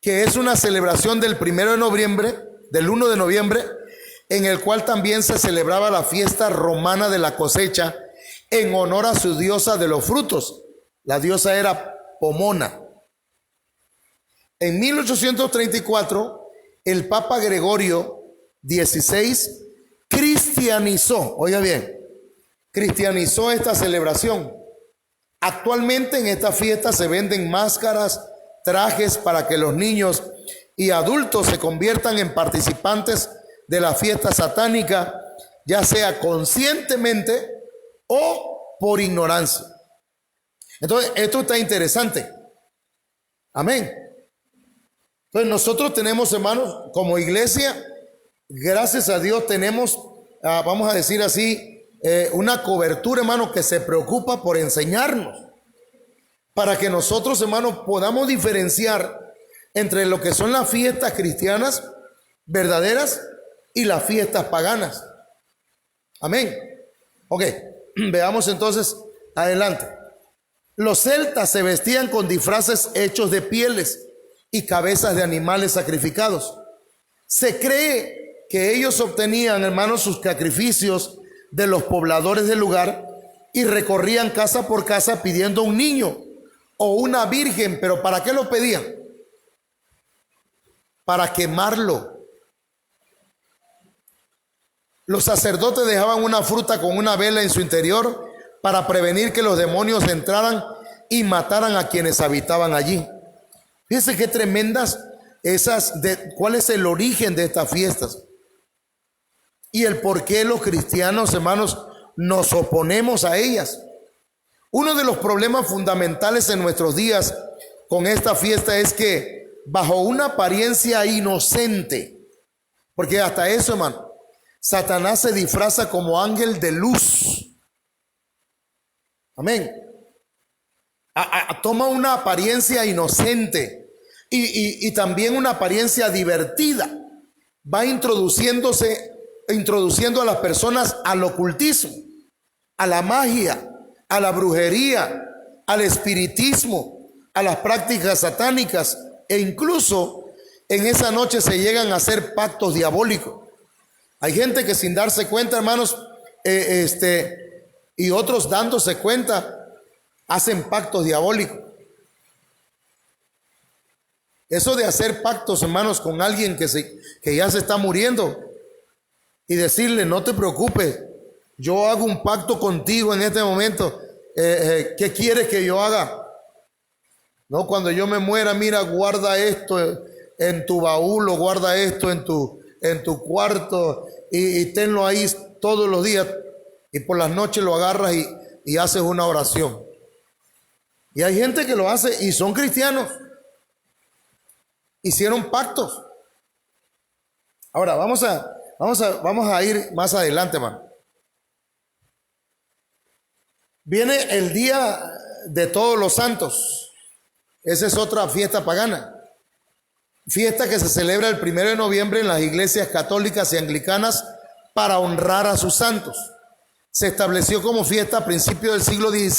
que es una celebración del 1 de noviembre, del 1 de noviembre, en el cual también se celebraba la fiesta romana de la cosecha en honor a su diosa de los frutos. La diosa era Pomona. En 1834, el Papa Gregorio XVI cristianizó, oiga bien, cristianizó esta celebración. Actualmente en esta fiesta se venden máscaras, trajes para que los niños y adultos se conviertan en participantes de la fiesta satánica, ya sea conscientemente o por ignorancia. Entonces, esto está interesante. Amén. Entonces, nosotros tenemos, hermanos, como iglesia, gracias a Dios, tenemos, vamos a decir así, una cobertura, hermanos, que se preocupa por enseñarnos, para que nosotros, hermanos, podamos diferenciar entre lo que son las fiestas cristianas verdaderas y las fiestas paganas. Amén. Ok, veamos entonces adelante. Los celtas se vestían con disfraces hechos de pieles y cabezas de animales sacrificados. Se cree que ellos obtenían, hermanos, sus sacrificios de los pobladores del lugar y recorrían casa por casa pidiendo un niño o una virgen. ¿Pero para qué lo pedían? Para quemarlo. Los sacerdotes dejaban una fruta con una vela en su interior para prevenir que los demonios entraran y mataran a quienes habitaban allí. Fíjense qué tremendas cuál es el origen de estas fiestas y el por qué los cristianos, hermanos, nos oponemos a ellas. Uno de los problemas fundamentales en nuestros días con esta fiesta es que bajo una apariencia inocente, porque hasta eso, hermano, Satanás se disfraza como ángel de luz. Amén. Toma una apariencia inocente y también una apariencia divertida. Va introduciendo a las personas al ocultismo, a la magia, a la brujería, al espiritismo, a las prácticas satánicas, e incluso en esa noche se llegan a hacer pactos diabólicos. Hay gente que sin darse cuenta, hermanos, y otros dándose cuenta, hacen pactos diabólicos. Eso de hacer pactos, hermanos, con alguien que ya se está muriendo y decirle: no te preocupes, yo hago un pacto contigo en este momento. ¿Qué quieres que yo haga? No, cuando yo me muera, mira, guarda esto en tu baúl, o guarda esto en tu cuarto y tenlo ahí todos los días, y por las noches lo agarras y haces una oración. Y hay gente que lo hace y son cristianos, hicieron pactos. Ahora vamos a ir más adelante, hermano. Viene el día de Todos los Santos. Esa es otra fiesta pagana. Fiesta que se celebra el 1 de noviembre en las iglesias católicas y anglicanas para honrar a sus santos. Se estableció como fiesta a principios del siglo VII,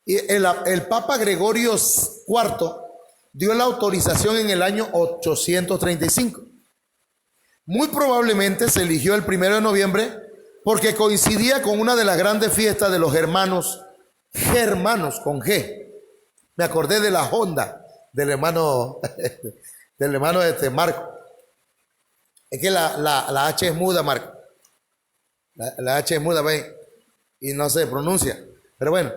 y el Papa Gregorio IV dio la autorización en el año 835. Muy probablemente se eligió el 1 de noviembre porque coincidía con una de las grandes fiestas de los germanos con G. Me acordé de la Honda, del hermano Marco. Es que la H es muda, Marco. La H es muda, ¿ven? Y no se pronuncia. Pero bueno,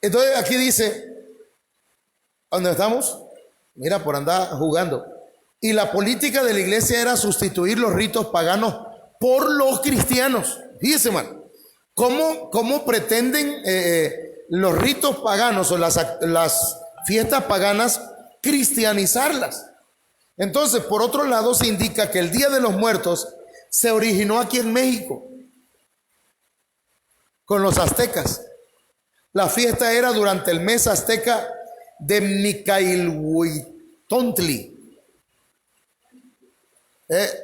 Entonces aquí dice, ¿dónde estamos? Mira, por andar jugando. Y la política de la iglesia era sustituir los ritos paganos por los cristianos. Fíjese, hermano, ¿cómo pretenden los ritos paganos o las fiestas paganas cristianizarlas? Entonces, por otro lado, se indica que el Día de los Muertos se originó aquí en México con los aztecas. La fiesta era durante el mes azteca de Micailhuitontli.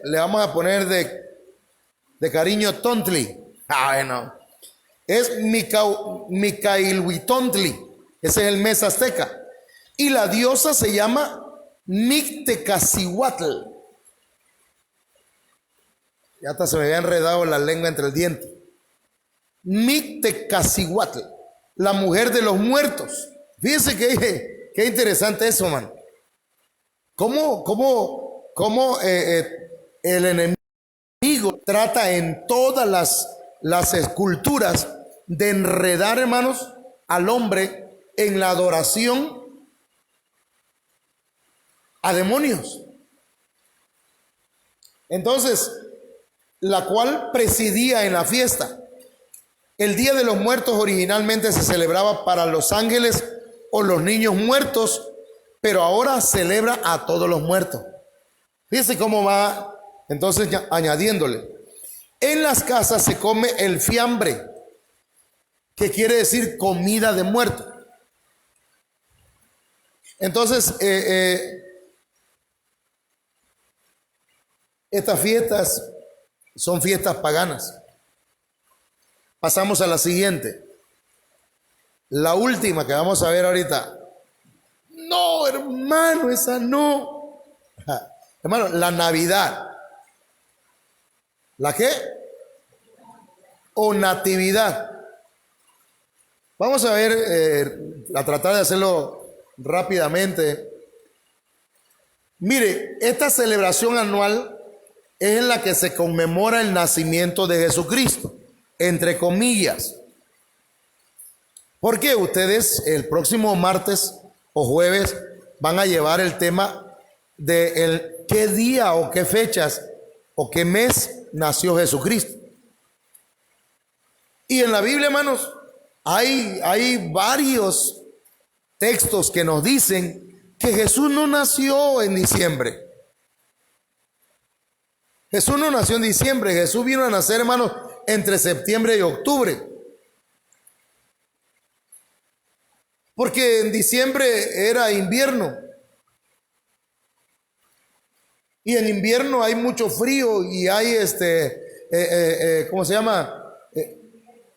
Le vamos a poner de cariño Tontli. Bueno. Es Micailhuitontli. Ese es el mes azteca. Y la diosa se llama Mictecacihuatl. Ya hasta se me había enredado la lengua entre el diente. Mictecacihuatl, la mujer de los muertos. Fíjense qué interesante eso, man. ¿Cómo el enemigo trata en todas las esculturas de enredar, hermanos, al hombre en la adoración a demonios? Entonces, la cual presidía en la fiesta. El Día de los Muertos originalmente se celebraba para los ángeles o los niños muertos, pero ahora celebra a todos los muertos. Fíjense cómo va entonces añadiéndole. En las casas se come el fiambre, que quiere decir comida de muerto. Entonces, estas fiestas son fiestas paganas. Pasamos a la siguiente. La última que vamos a ver ahorita. No, hermano, esa no. Hermano, la Navidad. ¿La qué? O Natividad. Vamos a ver, a tratar de hacerlo rápidamente. Mire, esta celebración anual es en la que se conmemora el nacimiento de Jesucristo, entre comillas. Porque ustedes el próximo martes o jueves van a llevar el tema de qué día o qué fechas o qué mes nació Jesucristo. Y en la Biblia, hermanos, hay varios textos que nos dicen que Jesús no nació en diciembre. Jesús no nació en diciembre. Jesús vino a nacer, hermanos, entre septiembre y octubre. Porque en diciembre era invierno. Y en invierno hay mucho frío y hay ¿cómo se llama?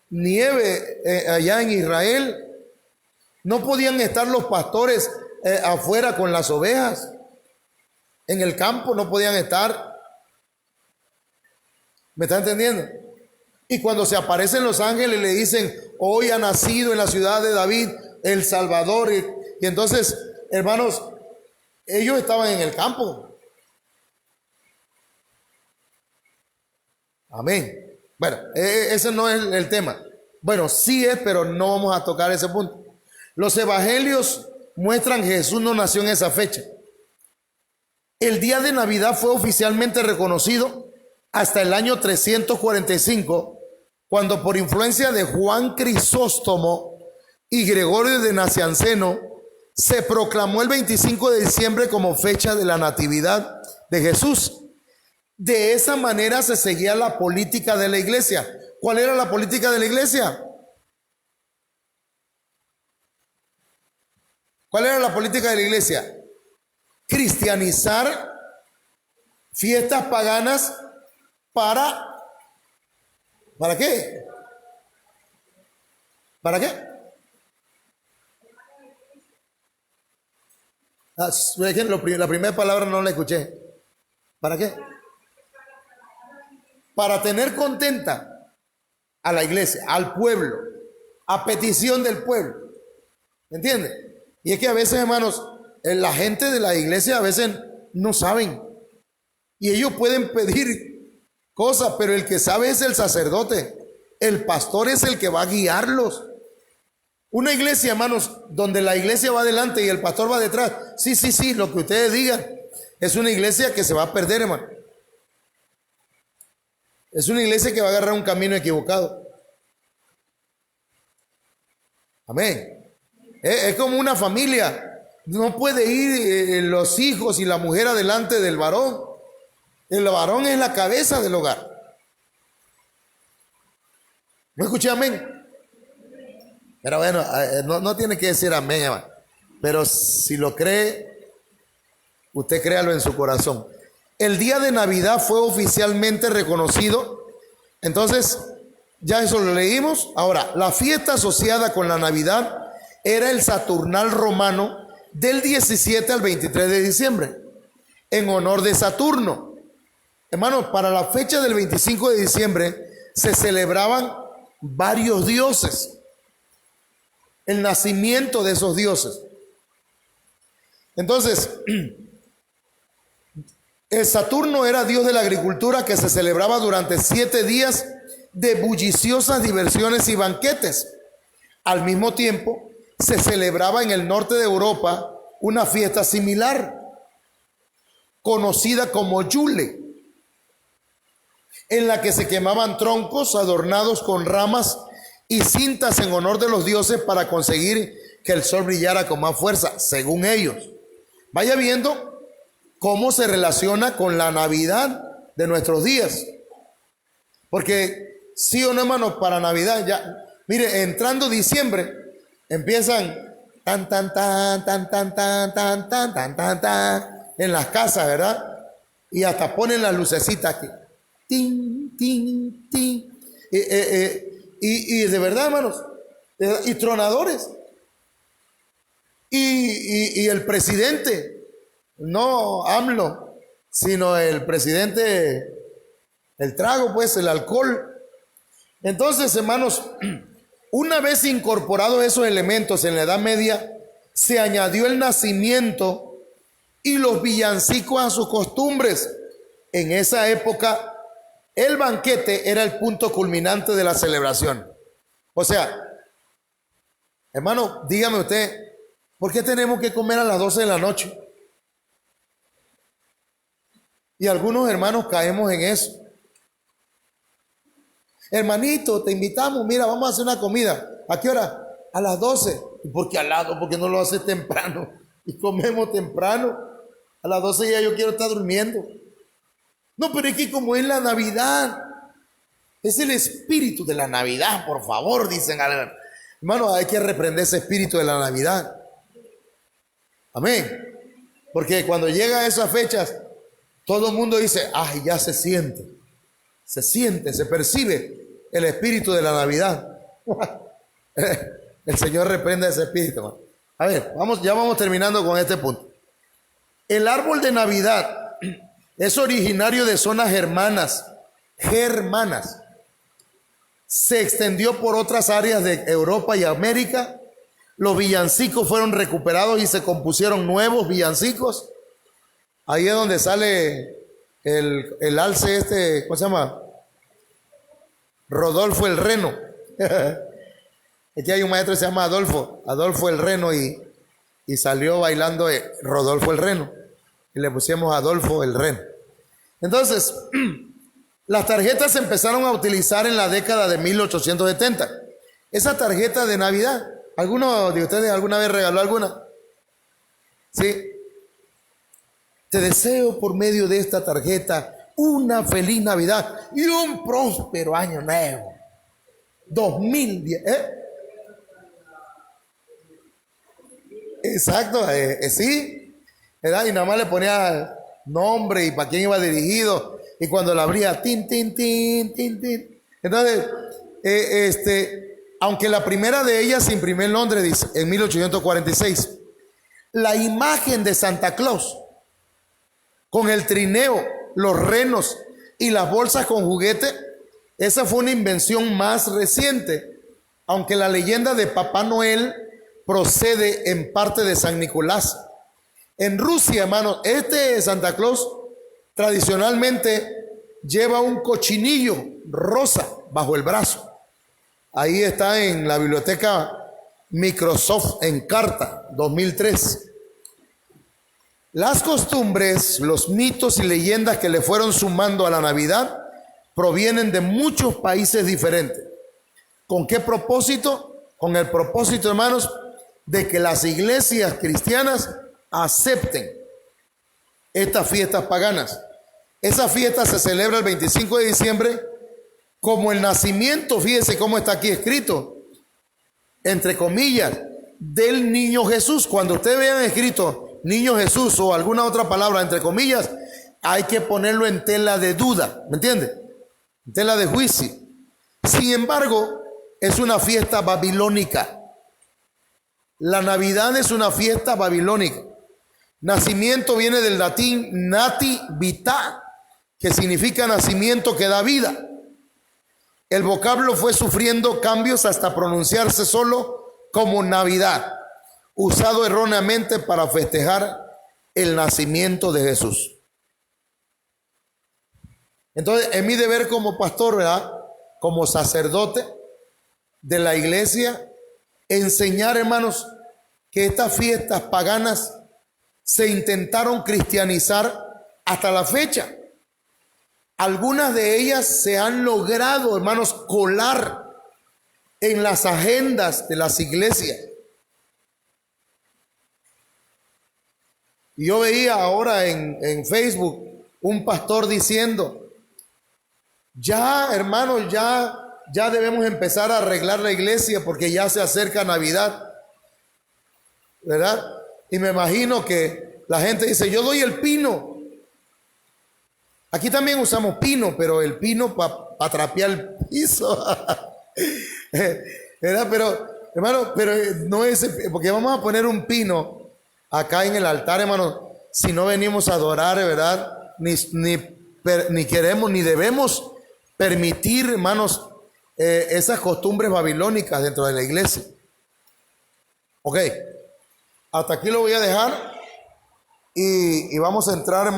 Nieve allá en Israel. No podían estar los pastores afuera con las ovejas. En el campo no podían estar. ¿Me está entendiendo? Y cuando se aparecen los ángeles le dicen, hoy ha nacido en la ciudad de David el Salvador. Y entonces, hermanos, ellos estaban en el campo. Amén. Bueno, ese no es el tema. Bueno, sí es, pero no vamos a tocar ese punto. Los evangelios muestran que Jesús no nació en esa fecha. El día de Navidad fue oficialmente reconocido hasta el año 345, cuando por influencia de Juan Crisóstomo y Gregorio de Nacianceno se proclamó el 25 de diciembre como fecha de la natividad de Jesús. De esa manera se seguía la política de la iglesia. ¿Cuál era la política de la iglesia? ¿Cuál era la política de la iglesia? Cristianizar fiestas paganas ¿para qué? ¿Para qué? La primera palabra no la escuché. ¿Para qué? Para tener contenta a la iglesia, al pueblo, a petición del pueblo. ¿Entiende? Y es que a veces, hermanos, la gente de la iglesia a veces no saben. Y ellos pueden pedir cosas, pero el que sabe es el sacerdote. El pastor es el que va a guiarlos. Una iglesia, hermanos, donde la iglesia va adelante y el pastor va detrás. Sí, sí, sí, lo que ustedes digan. Es una iglesia que se va a perder, hermano. Es una iglesia que va a agarrar un camino equivocado. Amén. Es como una familia. No puede ir los hijos y la mujer adelante del varón. El varón es la cabeza del hogar. ¿No escuché amén? Pero bueno, no tiene que decir amén, hermano. Pero si lo cree, usted créalo en su corazón. El día de Navidad fue oficialmente reconocido. Entonces, ya eso lo leímos. Ahora, la fiesta asociada con la Navidad era el Saturnal romano del 17 al 23 de diciembre, en honor de Saturno. Hermanos, para la fecha del 25 de diciembre se celebraban varios dioses, el nacimiento de esos dioses. Entonces, el Saturno era dios de la agricultura, que se celebraba durante 7 días de bulliciosas diversiones y banquetes. Al mismo tiempo, se celebraba en el norte de Europa una fiesta similar, conocida como Yule, en la que se quemaban troncos adornados con ramas y cintas en honor de los dioses para conseguir que el sol brillara con más fuerza, según ellos. Vaya viendo cómo se relaciona con la Navidad de nuestros días. Porque sí o no, hermanos, para Navidad ya, mire, entrando diciembre, empiezan tan, tan, tan, tan, tan, tan, tan, tan, tan, tan, tan, en las casas, ¿verdad? Y hasta ponen las lucecitas aquí. Tin, tin, tin. Y de verdad, hermanos, y tronadores. Y el presidente, no AMLO, sino el presidente, el trago, pues, el alcohol. Entonces, hermanos, una vez incorporados esos elementos en la Edad Media, se añadió el nacimiento y los villancicos a sus costumbres. En esa época, el banquete era el punto culminante de la celebración. O sea, hermano, dígame usted, ¿por qué tenemos que comer a las 12 de la noche? Y algunos hermanos caemos en eso. Hermanito, te invitamos, mira, vamos a hacer una comida. ¿A qué hora? A las 12. ¿Y por qué al lado? Porque no lo hace temprano. Y comemos temprano. A las 12 ya yo quiero estar durmiendo. No, pero es que como es la Navidad, es el espíritu de la Navidad, por favor, dicen. Hermano, hay que reprender ese espíritu de la Navidad. Amén. Porque cuando llega a esas fechas, todo el mundo dice, ay, ya se siente, se percibe el espíritu de la Navidad. El Señor reprende ese espíritu, hermano. A ver, ya vamos terminando con este punto. El árbol de Navidad es originario de zonas germanas. Se extendió por otras áreas de Europa y América. Los villancicos fueron recuperados y se compusieron nuevos villancicos. Ahí es donde sale el alce este, ¿cómo se llama? Rodolfo el Reno. Aquí hay un maestro que se llama Adolfo el Reno, y salió bailando Rodolfo el Reno. Y le pusimos Adolfo el Reno. Entonces, las tarjetas se empezaron a utilizar en la década de 1870. Esa tarjeta de Navidad, ¿alguno de ustedes alguna vez regaló alguna? Sí. Te deseo por medio de esta tarjeta una feliz Navidad y un próspero año nuevo. 2010. Exacto, sí. ¿Verdad? Y nada más le ponía nombre y para quién iba dirigido. Y cuando la abría, tin, tin, tin, tin, tin. Entonces, aunque la primera de ellas se imprimió en Londres, dice, en 1846, la imagen de Santa Claus, con el trineo, los renos y las bolsas con juguete, esa fue una invención más reciente, aunque la leyenda de Papá Noel procede en parte de San Nicolás. En Rusia, hermanos, Santa Claus tradicionalmente lleva un cochinillo rosa bajo el brazo. Ahí está en la biblioteca Microsoft Encarta, 2003. Las costumbres, los mitos y leyendas que le fueron sumando a la Navidad provienen de muchos países diferentes. ¿Con qué propósito? Con el propósito, hermanos, de que las iglesias cristianas acepten estas fiestas paganas. Esa fiesta se celebra el 25 de diciembre como el nacimiento, fíjese cómo está aquí escrito, entre comillas, del niño Jesús. Cuando ustedes vean escrito niño Jesús o alguna otra palabra entre comillas, hay que ponerlo en tela de duda, ¿me entiende? En tela de juicio. Sin embargo, es una fiesta babilónica. La Navidad es una fiesta babilónica. Nacimiento viene del latín nati vita, que significa nacimiento que da vida. El vocablo fue sufriendo cambios hasta pronunciarse solo como Navidad, usado erróneamente para festejar el nacimiento de Jesús. Entonces, es mi deber como pastor, ¿verdad?, como sacerdote de la iglesia, enseñar, hermanos, que estas fiestas paganas se intentaron cristianizar hasta la fecha. Algunas de ellas se han logrado, hermanos, colar en las agendas de las iglesias. Y yo veía ahora en Facebook un pastor diciendo, ya, hermanos, ya debemos empezar a arreglar la iglesia porque ya se acerca Navidad, ¿verdad? Y me imagino que la gente dice, yo doy el pino. Aquí también usamos pino, pero el pino para trapear el piso. ¿Verdad? Pero, hermano, pero no es, porque vamos a poner un pino acá en el altar, hermano, si no venimos a adorar, ¿verdad? Ni queremos, ni debemos permitir, hermanos, esas costumbres babilónicas dentro de la iglesia. Ok, hasta aquí lo voy a dejar y vamos a entrar, hermano.